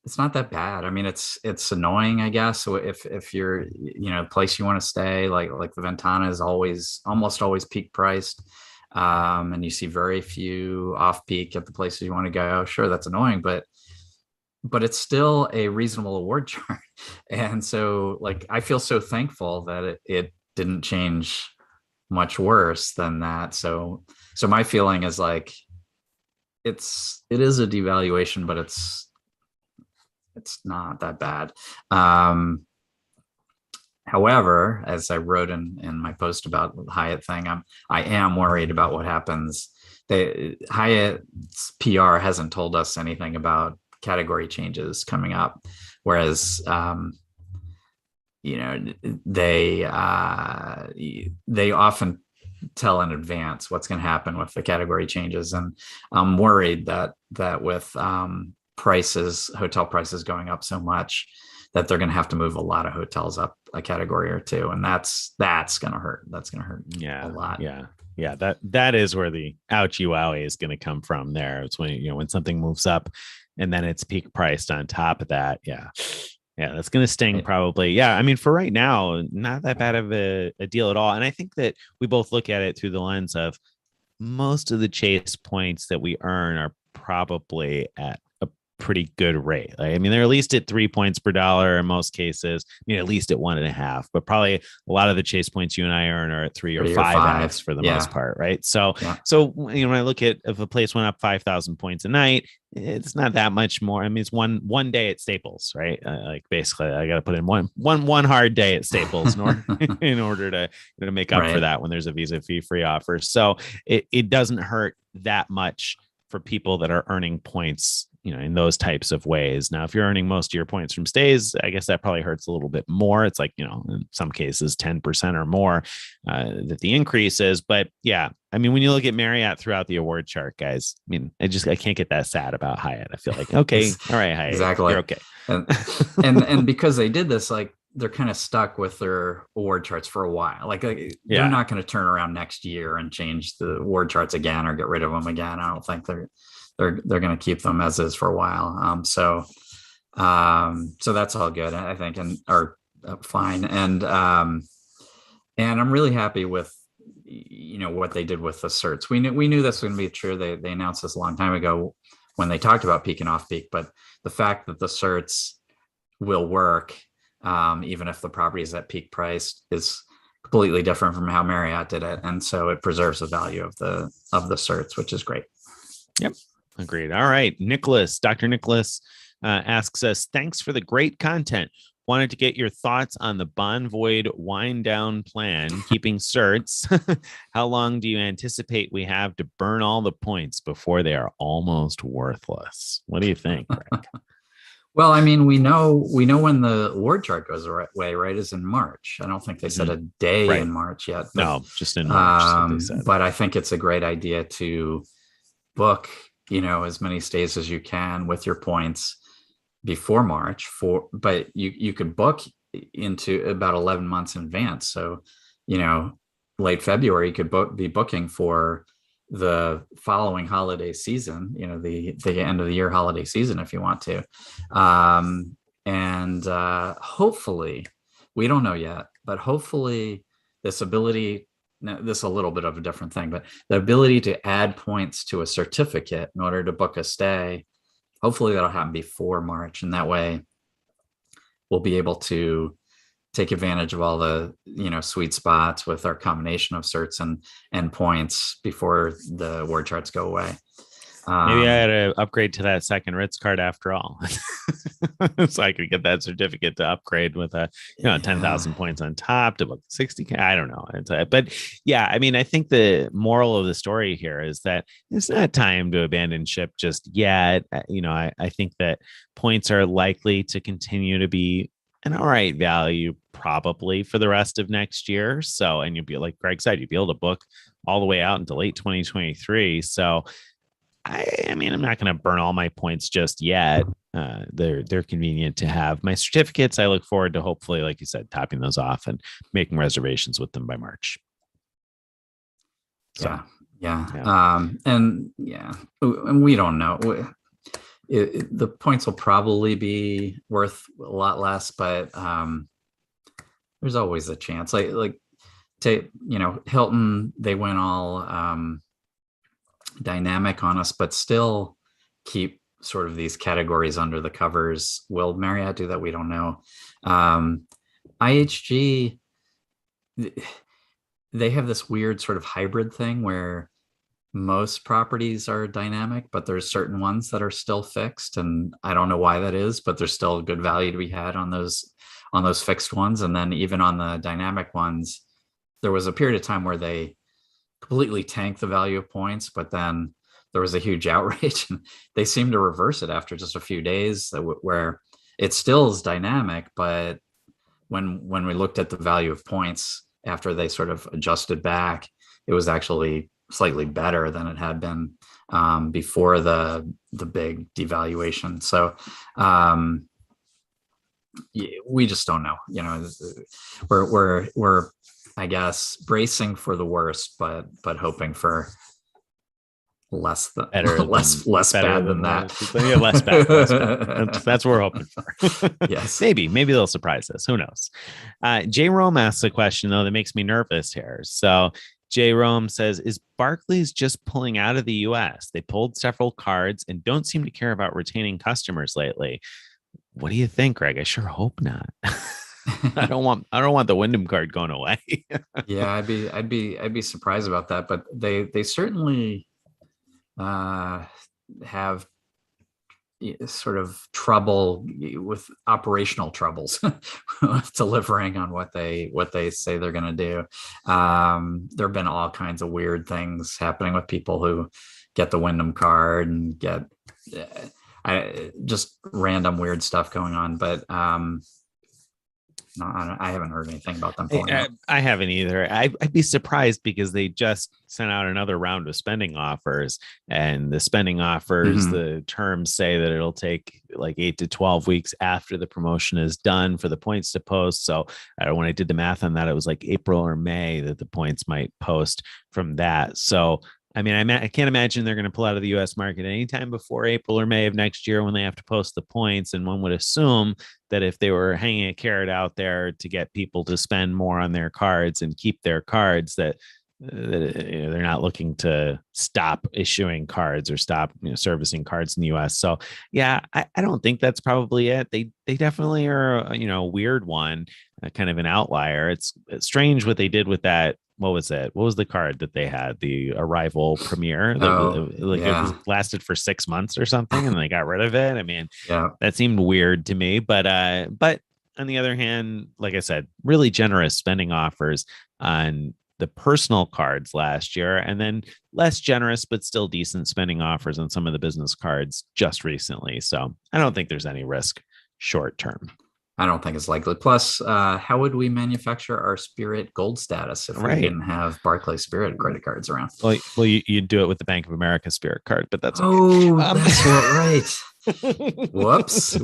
Speaker 1: it's not that bad. I mean, it's annoying, I guess. So if you're, the place you want to stay, like the Ventana is almost always peak priced. And you see very few off peak at the places you want to go. Sure, that's annoying, but it's still a reasonable award chart. And so like I feel so thankful that it didn't change much worse than that. So my feeling is like it is a devaluation, but it's not that bad. However, as I wrote in my post about the Hyatt thing, I am worried about what happens. Hyatt's PR hasn't told us anything about category changes coming up, whereas they often tell in advance what's going to happen with the category changes, and I'm worried that with hotel prices going up so much, that they're going to have to move a lot of hotels up a category or two, and that's going to hurt. That's going to hurt
Speaker 2: Yeah.
Speaker 1: a lot.
Speaker 2: Yeah. That is where the ouchie wowie is going to come from there. It's when something moves up and then it's peak priced on top of that. Yeah. Yeah, that's going to sting probably. Yeah, I mean, for right now, not that bad of a deal at all. And I think that we both look at it through the lens of most of the chase points that we earn are probably at a pretty good rate. I mean, they're at least at 3 points per dollar in most cases. I mean, at least at 1.5, but probably a lot of the chase points you and I earn are at 3 or 5x for the most part, right? So when I look at if a place went up 5,000 points a night, it's not that much more. I mean, it's one day at Staples, right? Like basically, I got to put in one hard day at Staples in order to make up for that when there's a visa fee free offer. So it doesn't hurt that much for people that are earning points, in those types of ways. Now, if you're earning most of your points from stays, I guess that probably hurts a little bit more. It's like, in some cases, 10% or more that the increase is. But yeah, I mean, when you look at Marriott throughout the award chart, guys, I mean, I can't get that sad about Hyatt. I feel like, okay, all right, Hyatt, exactly, you're okay.
Speaker 1: And because they did this, like they're kind of stuck with their award charts for a while. Like they're not going to turn around next year and change the award charts again or get rid of them again. I don't think they're going to keep them as is for a while. So that's all good, I think, and are fine. And I'm really happy with what they did with the certs. We knew this was going to be true. They announced this a long time ago when they talked about peak and off peak, but the fact that the certs will work even if the property is at peak price is completely different from how Marriott did it, and so it preserves the value of the certs, which is great.
Speaker 2: Yep. Agreed. All right. Dr. Nicholas asks us, thanks for the great content. Wanted to get your thoughts on the Bonvoyed wind down plan, keeping certs. How long do you anticipate we have to burn all the points before they are almost worthless? What do you think, Greg?
Speaker 1: Well, I mean, we know when the award chart goes away, right? Is in March. I don't think they said a day in March yet. But,
Speaker 2: no, just in March.
Speaker 1: But I think it's a great idea to book as many stays as you can with your points before March but you could book into about 11 months in advance. So, late February, you could be booking for the following holiday season, the end of the year holiday season, if you want to. And hopefully, we don't know yet, but hopefully this ability, now, this is a little bit of a different thing, but the ability to add points to a certificate in order to book a stay, hopefully that'll happen before March. And that way we'll be able to take advantage of all the, sweet spots with our combination of certs and points before the award charts go away.
Speaker 2: Maybe I had to upgrade to that second Ritz card after all. So I could get that certificate to upgrade with 10,000 points on top to book 60K. I don't know. But yeah, I mean, I think the moral of the story here is that it's not time to abandon ship just yet. I think that points are likely to continue to be an all right value probably for the rest of next year. So, and you'll be, like Greg said, you'll be able to book all the way out into late 2023. So I mean, I'm not going to burn all my points just yet. They're convenient to have. My certificates, I look forward to hopefully, like you said, topping those off and making reservations with them by March.
Speaker 1: So, and we don't know. The points will probably be worth a lot less, but there's always a chance. Hilton, they went all dynamic on us, but still keep sort of these categories under the covers. Will Marriott do that? We don't know. IHG, they have this weird sort of hybrid thing where most properties are dynamic, but there's certain ones that are still fixed. And I don't know why that is, but there's still good value to be had on those fixed ones. And then even on the dynamic ones, there was a period of time where they completely tanked the value of points, but then there was a huge outrage and they seemed to reverse it after just a few days, where it still is dynamic. But when we looked at the value of points after they sort of adjusted back, it was actually slightly better than it had been before the big devaluation. So we just don't know. We're I guess bracing for the worst, but hoping for less bad than that.
Speaker 2: Yeah, less bad. That's what we're hoping for.
Speaker 1: Yes.
Speaker 2: Maybe they'll surprise us. Who knows? Jay Rome asks a question though that makes me nervous here. So Jay Rome says, is Barclays just pulling out of the US? They pulled several cards and don't seem to care about retaining customers lately. What do you think, Greg? I sure hope not. I don't want the Wyndham card going away.
Speaker 1: Yeah, I'd be surprised about that, but they certainly have sort of trouble with operational troubles delivering on what they say they're going to do. There have been all kinds of weird things happening with people who get the Wyndham card and get just random weird stuff going on, but no, I haven't heard anything about them.
Speaker 2: I haven't either. I'd be surprised because they just sent out another round of spending offers, and the spending offers, the terms say that it'll take like 8 to 12 weeks after the promotion is done for the points to post. So when I did the math on that, it was like April or May that the points might post from that. So I mean, I can't imagine they're going to pull out of the U.S. market anytime before April or May of next year when they have to post the points. And one would assume that if they were hanging a carrot out there to get people to spend more on their cards and keep their cards, that they're not looking to stop issuing cards or stop servicing cards in the U.S. So, yeah, I don't think that's probably it. They definitely are, a weird one, kind of an outlier. It's strange what they did with that. What was it? What was the card that they had? The Arrival Premier. It lasted for 6 months or something, and they got rid of it. I mean, that seemed weird to me. But on the other hand, like I said, really generous spending offers on the personal cards last year, and then less generous but still decent spending offers on some of the business cards just recently. So I don't think there's any risk short term.
Speaker 1: I don't think it's likely. Plus, how would we manufacture our Spirit Gold status if we didn't have Barclays Spirit credit cards around?
Speaker 2: Well, you'd do it with the Bank of America Spirit card, but that's okay.
Speaker 1: Oh, that's right. Whoops.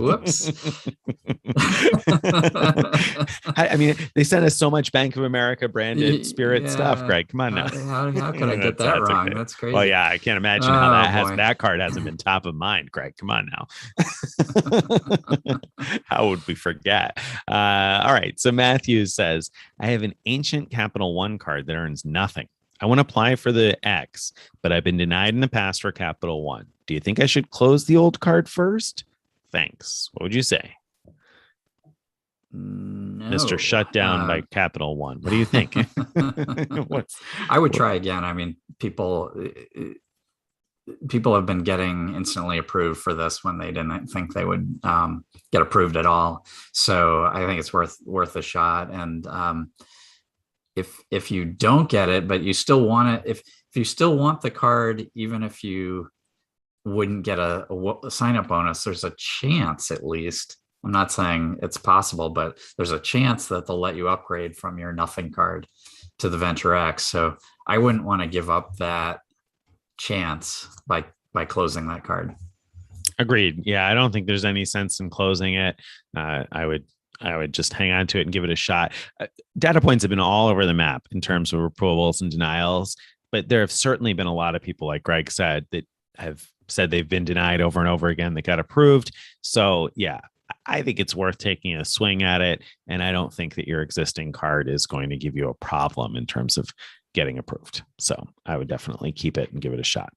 Speaker 2: I mean, they sent us so much Bank of America branded Spirit stuff, Greg. Come on now.
Speaker 1: How could I get that wrong? Okay. That's crazy.
Speaker 2: Well, yeah, I can't imagine how that card hasn't been top of mind, Greg. Come on now. How would we forget? All right. So Matthew says, I have an ancient Capital One card that earns nothing. I want to apply for the X, but I've been denied in the past for Capital One. Do you think I should close the old card first? Thanks. What would you say?
Speaker 1: No.
Speaker 2: Mr. Shut Down by Capital One. What do you think?
Speaker 1: I would try again. I mean, people have been getting instantly approved for this when they didn't think they would get approved at all. So I think it's worth a shot. And if you don't get it, but you still want it, if you still want the card, even if you wouldn't get a sign-up bonus, there's a chance, at least. I'm not saying it's possible, but there's a chance that they'll let you upgrade from your nothing card to the Venture X. So I wouldn't want to give up that chance by by closing that card.
Speaker 2: Agreed. Yeah, I don't think there's any sense in closing it. I would just hang on to it and give it a shot. Data points have been all over the map in terms of approvals and denials, but there have certainly been a lot of people, like Greg said, that have said they've been denied over and over again that got approved. So yeah, I think it's worth taking a swing at it. And I don't think that your existing card is going to give you a problem in terms of getting approved. So I would definitely keep it and give it a shot.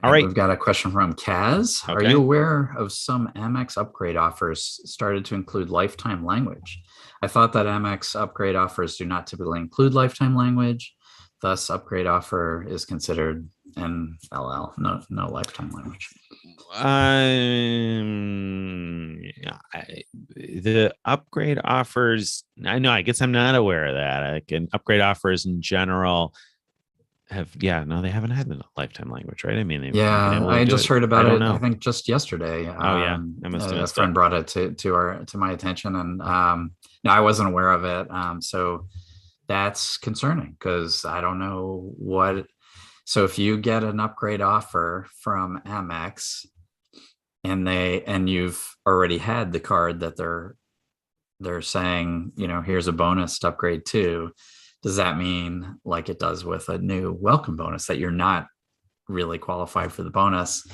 Speaker 2: All right.
Speaker 1: We've got a question from Kaz. Okay. Are you aware of some Amex upgrade offers started to include lifetime language? I thought that Amex upgrade offers do not typically include lifetime language. Thus, upgrade offer is considered NLL, no lifetime language.
Speaker 2: The upgrade offers, I guess I'm not aware of that. Upgrade offers in general they haven't had the lifetime language, right? I mean,
Speaker 1: I just heard about it. I think just yesterday.
Speaker 2: I must have
Speaker 1: a friend brought it to my attention, and no, I wasn't aware of it. So that's concerning because I don't know what. So if you get an upgrade offer from Amex, and you've already had the card that they're saying, here's a bonus to upgrade to. Does that mean, like it does with a new welcome bonus, that you're not really qualified for the bonus?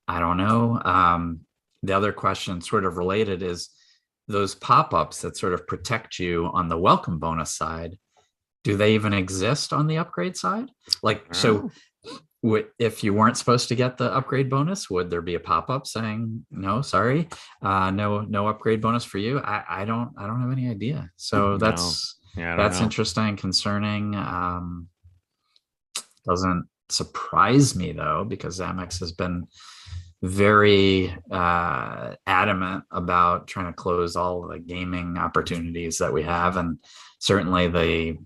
Speaker 1: I don't know. The other question sort of related is those pop-ups that sort of protect you on the welcome bonus side. Do they even exist on the upgrade side? So if you weren't supposed to get the upgrade bonus, would there be a pop-up saying, no, sorry, no upgrade bonus for you? I don't have any idea. So that's interesting, concerning. Doesn't surprise me though, because Amex has been very adamant about trying to close all the gaming opportunities that we have, and certainly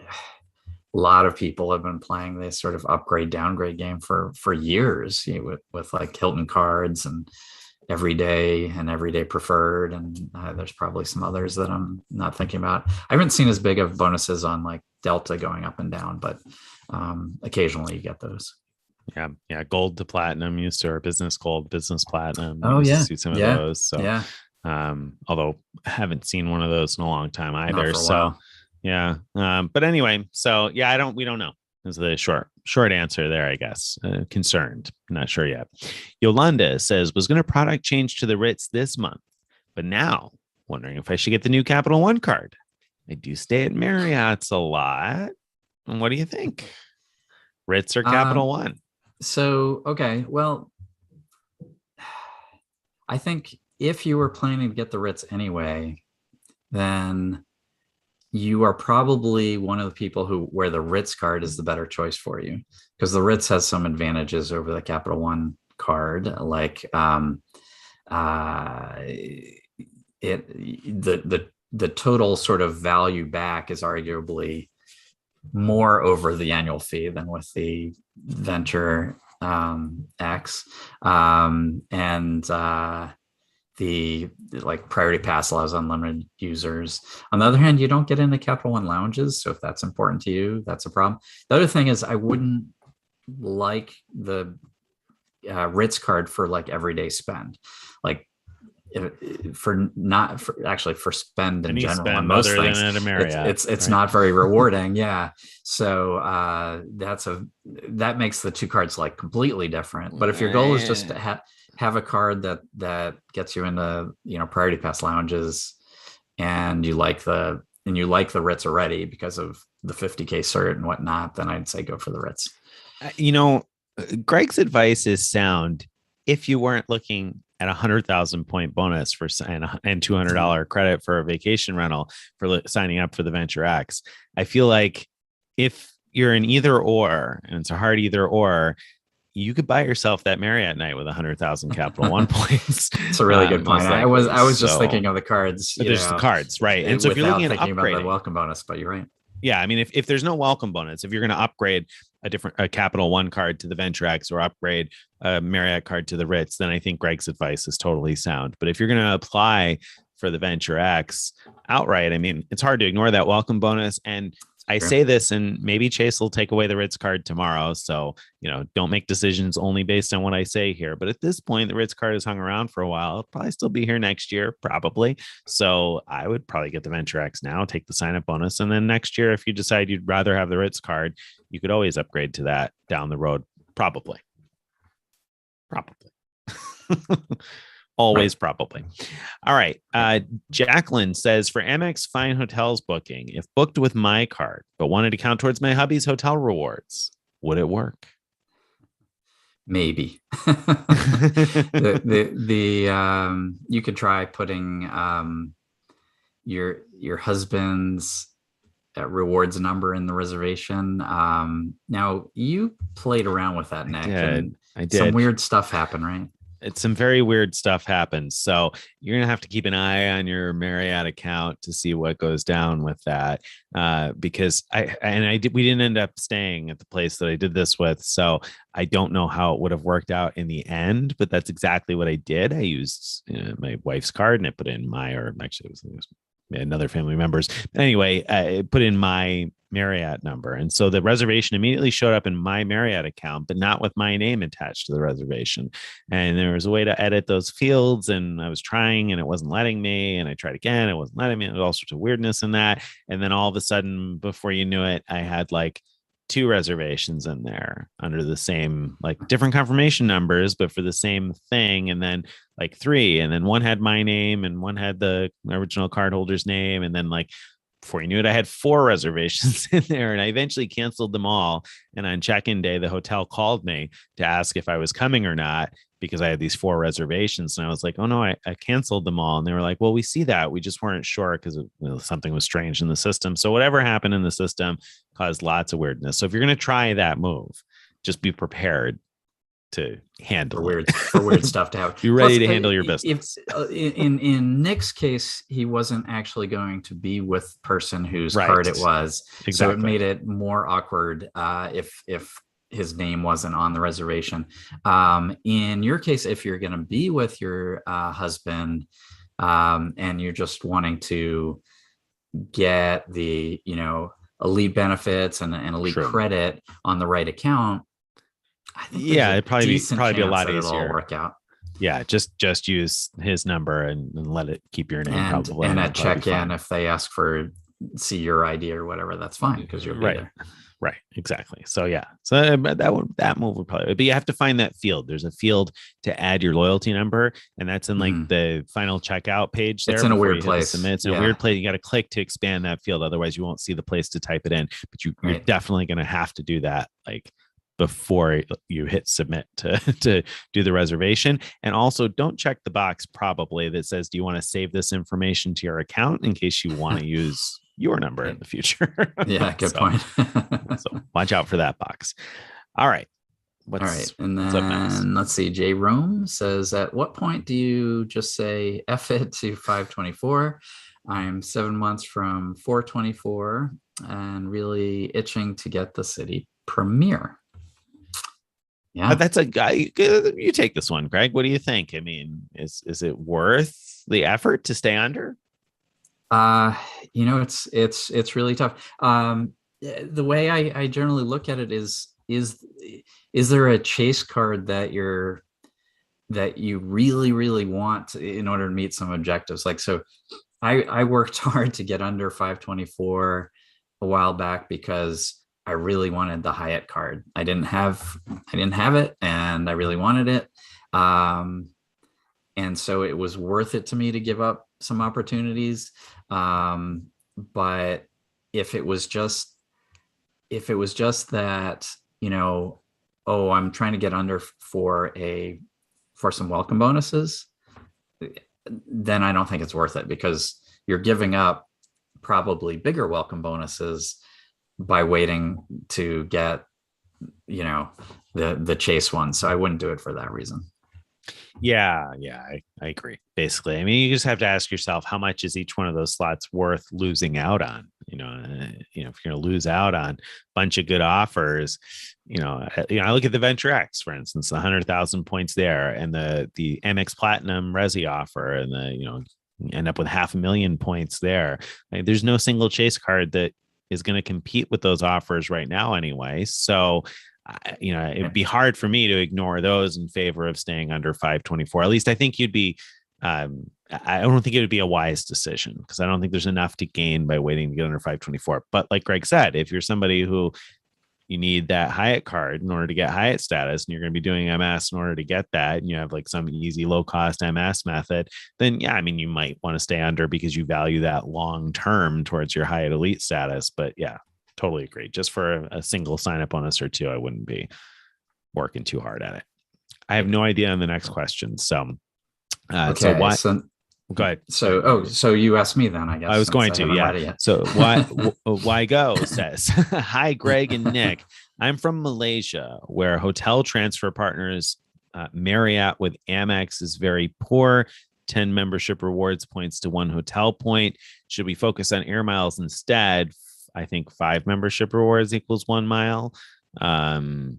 Speaker 1: a lot of people have been playing this sort of upgrade downgrade game for years, with like Hilton cards and everyday preferred, and there's probably some others that I'm not thinking about. I haven't seen as big of bonuses on like Delta going up and down, but occasionally you get those.
Speaker 2: Gold to platinum used to, or business gold, business platinum. See some of those. So although I haven't seen one of those in a long time either. So but anyway, so we don't know is the short answer there, I guess. Concerned, not sure yet. Yolanda says, was going to product change to the Ritz this month, but now wondering if I should get the new Capital One card. I do stay at Marriott's a lot. And what do you think? Ritz or Capital One?
Speaker 1: So, okay, well, I think if you were planning to get the Ritz anyway, then you are probably one of the people where the Ritz card is the better choice for you, because the Ritz has some advantages over the Capital One card, like the total sort of value back is arguably more over the annual fee than with the Venture X, and the like priority pass allows unlimited users. On the other hand, you don't get into Capital One lounges, so if that's important to you, that's a problem. The other thing is, I wouldn't like the Ritz card for like everyday spend, like for spend in general on most things. It's not very rewarding. So that makes the two cards like completely different. But if your goal is just to have a card that gets you into priority pass lounges, and you like the Ritz already because of the 50K cert and whatnot, then I'd say go for the Ritz.
Speaker 2: Greg's advice is sound if you weren't looking at 100,000 point bonus and $200 credit for a vacation rental for signing up for the Venture X. I feel like if you're an either or, and it's a hard either or, you could buy yourself that Marriott night with 100,000 Capital One points.
Speaker 1: It's a really good point. I was just thinking of the cards.
Speaker 2: There's the cards, right? And so if you're looking at upgrading,
Speaker 1: about the welcome bonus, but you're right.
Speaker 2: Yeah, I mean, if there's no welcome bonus, if you're going to upgrade a Capital One card to the Venture X or upgrade a Marriott card to the Ritz, then I think Greg's advice is totally sound. But if you're going to apply for the Venture X outright, I mean, it's hard to ignore that welcome bonus. And I
Speaker 1: Sure.
Speaker 2: say this, and maybe Chase will take away the Ritz card tomorrow. So, don't make decisions only based on what I say here. But at this point, the Ritz card has hung around for a while. It'll probably still be here next year, probably. So I would probably get the Venture X now, take the sign up bonus. And then next year, if you decide you'd rather have the Ritz card, you could always upgrade to that down the road. Probably. Always, right. Probably. All right. Jacqueline says, for Amex Fine Hotels booking, if booked with my card, but wanted to count towards my hubby's hotel rewards, would it work?
Speaker 1: Maybe. You could try putting your husband's rewards number in the reservation. Now you played around with that, Nick.
Speaker 2: I did.
Speaker 1: Some weird stuff happened, right?
Speaker 2: It's some very weird stuff happens. So you're going to have to keep an eye on your Marriott account to see what goes down with that. Because we didn't end up staying at the place that I did this with. So I don't know how it would have worked out in the end, but that's exactly what I did. I used my wife's card and I put in it was another family member's. But anyway, I put in my Marriott number. And so the reservation immediately showed up in my Marriott account, but not with my name attached to the reservation. And there was a way to edit those fields. And I was trying and it wasn't letting me. And I tried again. It wasn't letting me. There was all sorts of weirdness in that. And then all of a sudden, before you knew it, I had like 2 reservations in there under the same, like different confirmation numbers, but for the same thing. And then like 3, and then one had my name and one had the original cardholder's name. And then like, before you knew it, I had 4 reservations in there, and I eventually canceled them all. And on check-in day, the hotel called me to ask if I was coming or not, because I had these 4 reservations. And I was like, oh no, I canceled them all. And they were like, well, we see that. We just weren't sure because something was strange in the system. So whatever happened in the system caused lots of weirdness. So if you're going to try that move, just be prepared to handle
Speaker 1: for weird stuff to happen.
Speaker 2: Be ready to handle your business.
Speaker 1: In Nick's case, he wasn't actually going to be with person whose card it was. Exactly. So it made it more awkward if his name wasn't on the reservation. In your case, if you're going to be with your husband and you're just wanting to get the elite benefits and elite credit on the right account, I think it'd probably be a lot easier. Work out.
Speaker 2: Yeah, just use his number and let it keep your name.
Speaker 1: And at check-in, if they ask for see your ID or whatever, that's fine because you'll be there.
Speaker 2: Right, exactly. So yeah, so that move would probably, but you have to find that field. There's a field to add your loyalty number, and that's in like the final checkout page. There,
Speaker 1: it's in a weird place.
Speaker 2: It's in a weird place. You got to click to expand that field, otherwise you won't see the place to type it in. But you're definitely going to have to do that, like before you hit submit to do the reservation. And also don't check the box probably that says, do you want to save this information to your account in case you want to use your number in the future?
Speaker 1: Yeah, good point.
Speaker 2: So watch out for that box. All right.
Speaker 1: And then let's see. Jay Rome says, at what point do you just say F it to 524? I'm 7 months from 424 and really itching to get the Citi premiere. Yeah,
Speaker 2: that's a guy. You take this one, Greg. What do you think? I mean, is it worth the effort to stay under?
Speaker 1: It's really tough. The way I generally look at it is there a chase card that you really, really want in order to meet some objectives? Like, so I worked hard to get under 524 a while back because I really wanted the Hyatt card. I didn't have it and I really wanted it. And so it was worth it to me to give up some opportunities. But if it was just that, I'm trying to get under for some welcome bonuses, then I don't think it's worth it, because you're giving up probably bigger welcome bonuses by waiting to get, the chase one. So I wouldn't do it for that reason.
Speaker 2: Yeah, I agree. Basically, I mean, you just have to ask yourself, how much is each one of those slots worth losing out on? If you're going to lose out on a bunch of good offers, I look at the Venture X, for instance, the 100,000 points there, and the Amex Platinum Resi offer, and end up with 500,000 points there. Like, there's no single chase card that is going to compete with those offers right now anyway. So, it'd be hard for me to ignore those in favor of staying under 524. At least I think you'd be, I don't think it would be a wise decision because I don't think there's enough to gain by waiting to get under 524. But like Greg said, if you're somebody who you need that Hyatt card in order to get Hyatt status, and you're going to be doing MS in order to get that, and you have like some easy low cost MS method, then yeah, I mean, you might want to stay under because you value that long term towards your Hyatt elite status. But yeah, totally agree. Just for a single sign up bonus or two, I wouldn't be working too hard at it. I have no idea on the next question. So,
Speaker 1: okay,
Speaker 2: go ahead.
Speaker 1: So you asked me then, I guess.
Speaker 2: I was going to, yeah. So why go says, hi, Greg and Nick. I'm from Malaysia, where hotel transfer partners Marriott with Amex is very poor. 10 membership rewards points to 1 hotel point. Should we focus on air miles instead? I think 5 membership rewards equals 1 mile. So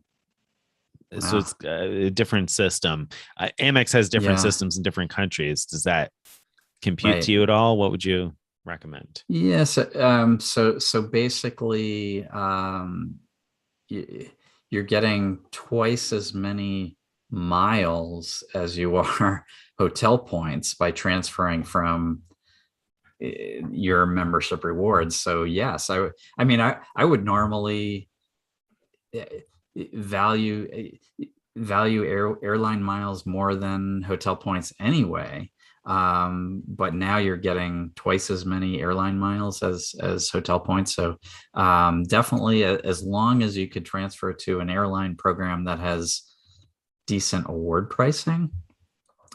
Speaker 2: it's a different system. Amex has different systems in different countries. Does that compute to you at all? What would you recommend?
Speaker 1: Yes. So basically, you're getting twice as many miles as you are hotel points by transferring from your membership rewards. So yes, I would normally value airline miles more than hotel points anyway. But now you're getting twice as many airline miles as hotel points. So definitely, as long as you could transfer to an airline program that has decent award pricing.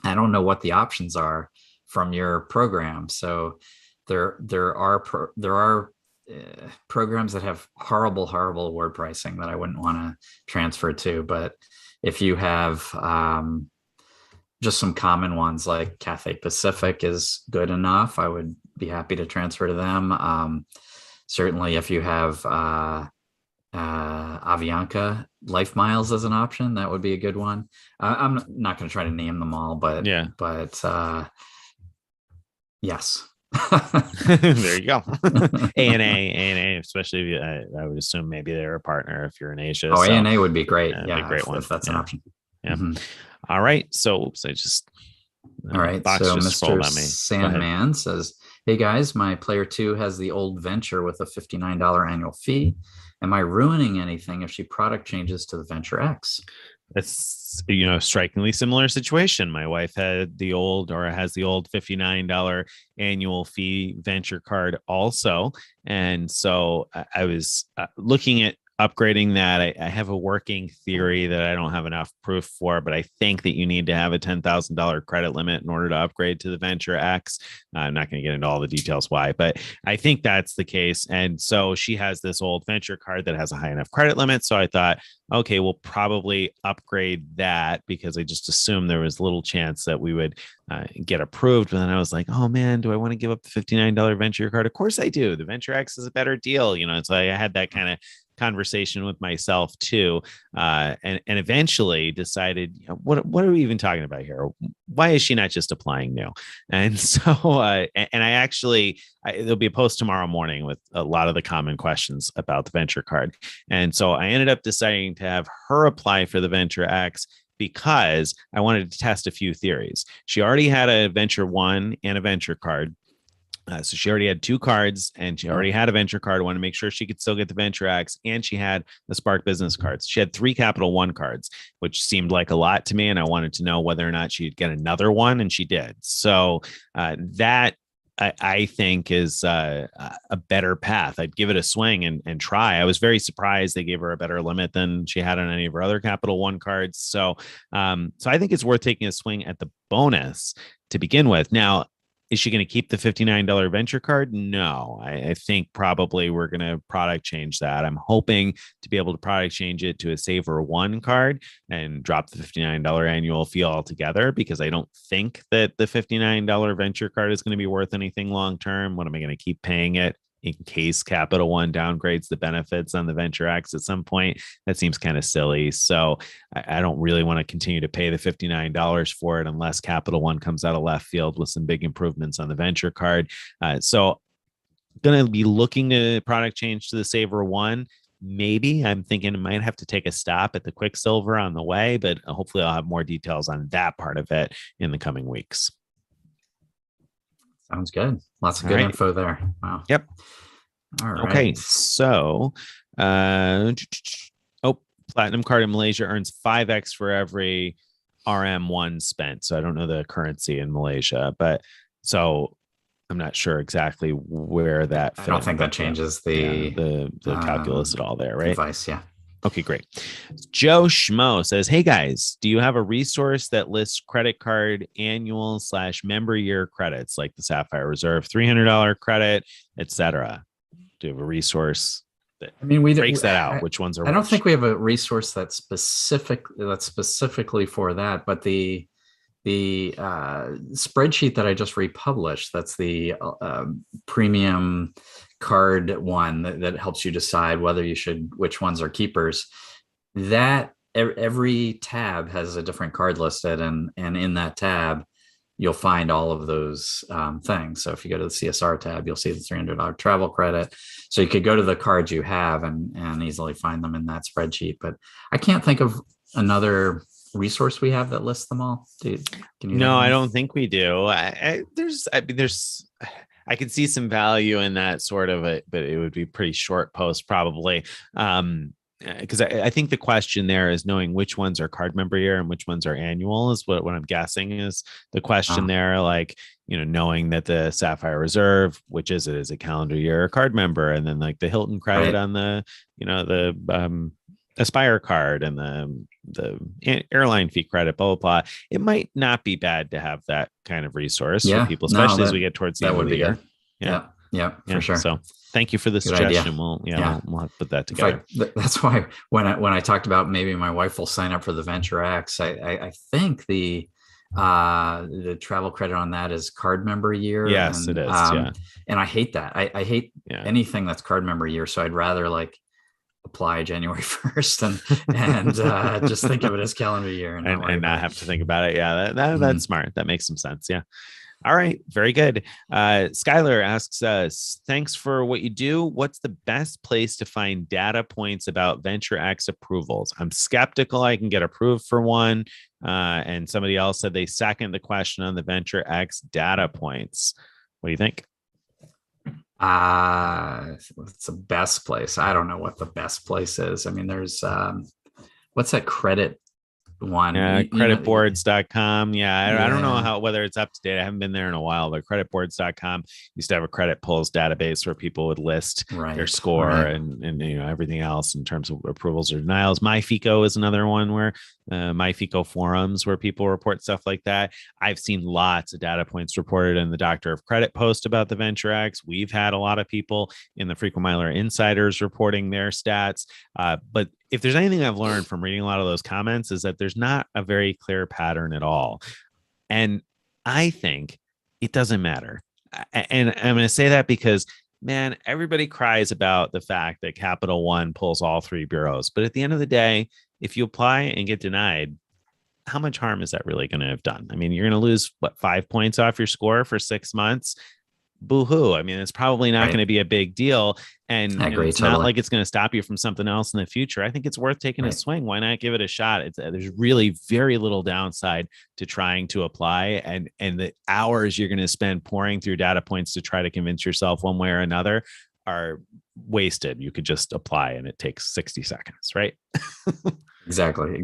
Speaker 1: I don't know what the options are from your program. So there are programs that have horrible award pricing that I wouldn't want to transfer to. But if you have just some common ones like Cathay Pacific is good enough, I would be happy to transfer to them. Certainly if you have Avianca Life Miles as an option, that would be a good one. I'm not going to try to name them all, but yes.
Speaker 2: There you go. ANA, especially I would assume maybe they're a partner if you're in Asia.
Speaker 1: Oh, so, ANA would be great.
Speaker 2: Be a great one
Speaker 1: if that's an option.
Speaker 2: Yeah. Mm-hmm. All right. So I just
Speaker 1: all right. So Mr. Sandman says, hey guys, my player 2 has the old Venture with a $59 annual fee. Am I ruining anything if she product changes to the Venture X?
Speaker 2: It's strikingly similar situation. My wife has the old $59 annual fee Venture card also, and so I was looking at upgrading that. I have a working theory that I don't have enough proof for, but I think that you need to have a $10,000 credit limit in order to upgrade to the Venture X. I'm not going to get into all the details why, but I think that's the case. And so she has this old Venture card that has a high enough credit limit. So I thought, okay, we'll probably upgrade that because I just assumed there was little chance that we would get approved. But then I was like, oh man, do I want to give up the $59 Venture card? Of course I do. The Venture X is a better deal, So I had that kind of conversation with myself too, and eventually decided, what are we even talking about here? Why is she not just applying new? And so, and I actually, there'll be a post tomorrow morning with a lot of the common questions about the Venture card. And so I ended up deciding to have her apply for the Venture X because I wanted to test a few theories. She already had a Venture 1 and a Venture card. So she already had 2 cards and she already had a Venture card. I wanted to make sure she could still get the Venture X, and she had the Spark Business cards. She had 3 Capital One cards, which seemed like a lot to me. And I wanted to know whether or not she'd get another one, and she did. So that I think is a better path. I'd give it a swing and try. I was very surprised they gave her a better limit than she had on any of her other Capital One cards. So I think it's worth taking a swing at the bonus to begin with. Now, is she going to keep the $59 Venture card? No, I think probably we're going to product change that. I'm hoping to be able to product change it to a Saver 1 card and drop the $59 annual fee altogether, because I don't think that the $59 Venture card is going to be worth anything long term. What am I going to keep paying it in case Capital One downgrades the benefits on the Venture X at some point? That seems kind of silly. So I don't really want to continue to pay the $59 for it unless Capital One comes out of left field with some big improvements on the Venture card. So going to be looking to product change to the Saver One. Maybe I'm thinking I might have to take a stop at the Quicksilver on the way, but hopefully I'll have more details on that part of it in the coming weeks.
Speaker 1: Sounds good. Lots of good info there. Wow.
Speaker 2: Yep.
Speaker 1: All right.
Speaker 2: Okay. So, Platinum card in Malaysia earns 5x for every RM1 spent. So I don't know the currency in Malaysia, but so I'm not sure exactly where that
Speaker 1: I don't think that changes the
Speaker 2: calculus at all there, right?
Speaker 1: Advice, yeah.
Speaker 2: Okay, great. Joe Schmo says, hey guys, do you have a resource that lists credit card annual / member year credits like the Sapphire Reserve, $300 credit, etc.? Do you have a resource that breaks that out? Which ones are
Speaker 1: I don't think we have a resource that's specifically for that, but the spreadsheet that I just republished, that's the premium card one that helps you decide which ones are keepers. That every tab has a different card listed, and in that tab you'll find all of those things. So if you go to the CSR tab, you'll see the $300 travel credit. So you could go to the cards you have and easily find them in that spreadsheet. But I can't think of another resource we have that lists them all.
Speaker 2: No, I don't think we do. I could see some value in that sort of it, but it would be pretty short post probably. Because I think the question there is knowing which ones are card member year and which ones are annual is what I'm guessing is the question there. Like, knowing that the Sapphire Reserve, which is a calendar year card member, and then like the Hilton credit on the, the Aspire card and the airline fee credit, blah, blah, blah. It might not be bad to have that kind of resource for people, especially as we get towards the end of the year.
Speaker 1: Yeah, for sure.
Speaker 2: So thank you for the suggestion. We'll have to put that together.
Speaker 1: That's why when I talked about maybe my wife will sign up for the Venture X, I think the travel credit on that is card member year.
Speaker 2: Yes, it is.
Speaker 1: And I hate that. I hate anything that's card member year. So I'd rather apply January 1st and just think of it as calendar year and not
Speaker 2: have to think about it. Yeah, that's smart. That makes some sense. Yeah. All right. Very good. Skylar asks us, thanks for what you do. What's the best place to find data points about Venture X approvals? I'm skeptical I can get approved for one. And somebody else said they second the question on the Venture X data points. What do you think?
Speaker 1: It's the best place. I don't know what the best place is. I mean, there's what's that credit one?
Speaker 2: Creditboards.com. I don't know whether it's up to date. I haven't been there in a while, but creditboards.com used to have a credit pulls database where people would list their score and everything else in terms of approvals or denials. MyFICO is another one where MyFICO forums where people report stuff like that. I've seen lots of data points reported in the Doctor of Credit post about the Venture X. We've had a lot of people in the Frequent Miler Insiders reporting their stats. But if there's anything I've learned from reading a lot of those comments is that there's not a very clear pattern at all. And I think it doesn't matter. And I'm going to say that because, man, everybody cries about the fact that Capital One pulls all three bureaus. But at the end of the day, if you apply and get denied, how much harm is that really going to have done? I mean, you're going to lose 5 points off your score for 6 months. Boo-hoo. I mean, it's probably not going to be a big deal. And it's not like it's going to stop you from something else in the future. I think it's worth taking a swing. Why not give it a shot? There's really very little downside to trying to apply. And the hours you're going to spend pouring through data points to try to convince yourself one way or another are wasted. You could just apply and it takes 60 seconds, right?
Speaker 1: Exactly.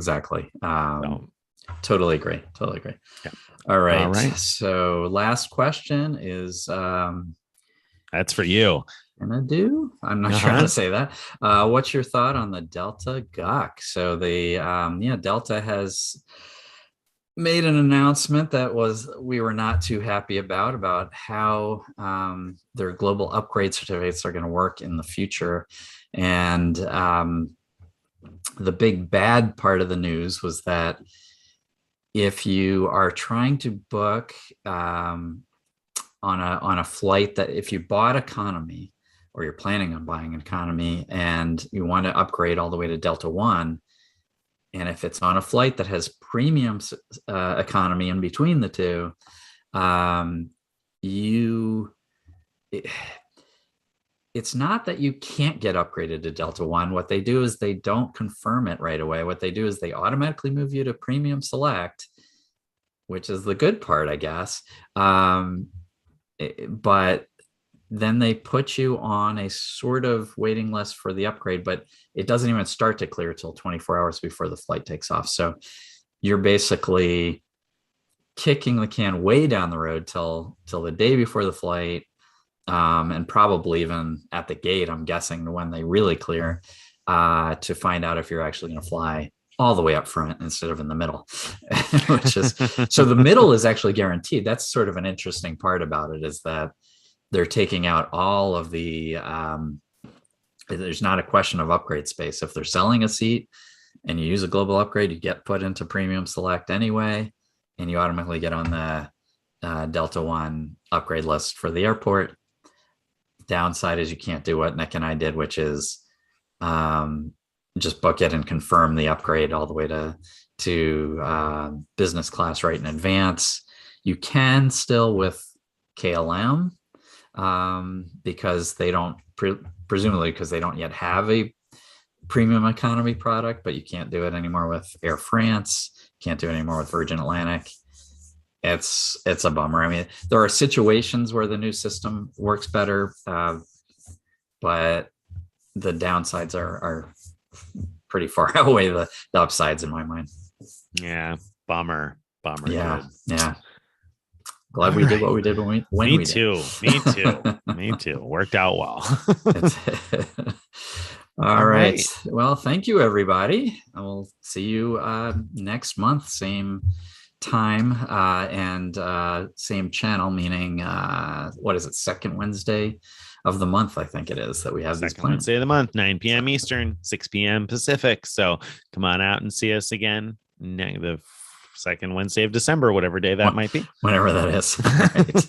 Speaker 1: Totally agree. Yeah. All right. So last question is
Speaker 2: that's for you.
Speaker 1: I'm not sure how to say that. What's your thought on the Delta GUC? So the Delta has made an announcement that we were not too happy about how their global upgrade certificates are going to work in the future. And the big bad part of the news was that if you are trying to book on a flight that if you bought economy or you're planning on buying economy and you want to upgrade all the way to Delta One, and if it's on a flight that has premium economy in between the two, it's not that you can't get upgraded to Delta One. What they do is they don't confirm it right away. What they do is they automatically move you to Premium Select, which is the good part, I guess. But then they put you on a sort of waiting list for the upgrade, but it doesn't even start to clear till 24 hours before the flight takes off. So you're basically kicking the can way down the road till the day before the flight, and probably even at the gate, I'm guessing, when they really clear, to find out if you're actually going to fly all the way up front instead of in the middle. Which is, so the middle is actually guaranteed. That's sort of an interesting part about it, is that they're taking out all of the there's not a question of upgrade space. If they're selling a seat and you use a global upgrade, you get put into Premium Select anyway, and you automatically get on the Delta One upgrade list for the airport. Downside is you can't do what Nick and I did, which is just book it and confirm the upgrade all the way to business class right in advance. You can still with KLM, because they don't, presumably because they don't yet have a premium economy product, but you can't do it anymore with Air France, can't do it anymore with Virgin Atlantic. It's a bummer. I mean, there are situations where the new system works better, but the downsides are pretty far outweigh the upsides in my mind.
Speaker 2: Yeah, bummer.
Speaker 1: Yeah,
Speaker 2: dude.
Speaker 1: yeah. Glad we did what we did when we
Speaker 2: Me too. Me too. Worked out well.
Speaker 1: All right. Well, thank you, everybody. I will see you next month, same time and same channel, meaning what is it, second Wednesday of the month, I think it is, that we have these plans.
Speaker 2: Wednesday of the month, 9 p.m. Eastern, 6 p.m. Pacific. So come on out and see us again the second Wednesday of December, whatever day that might be.
Speaker 1: Whenever that is. All right.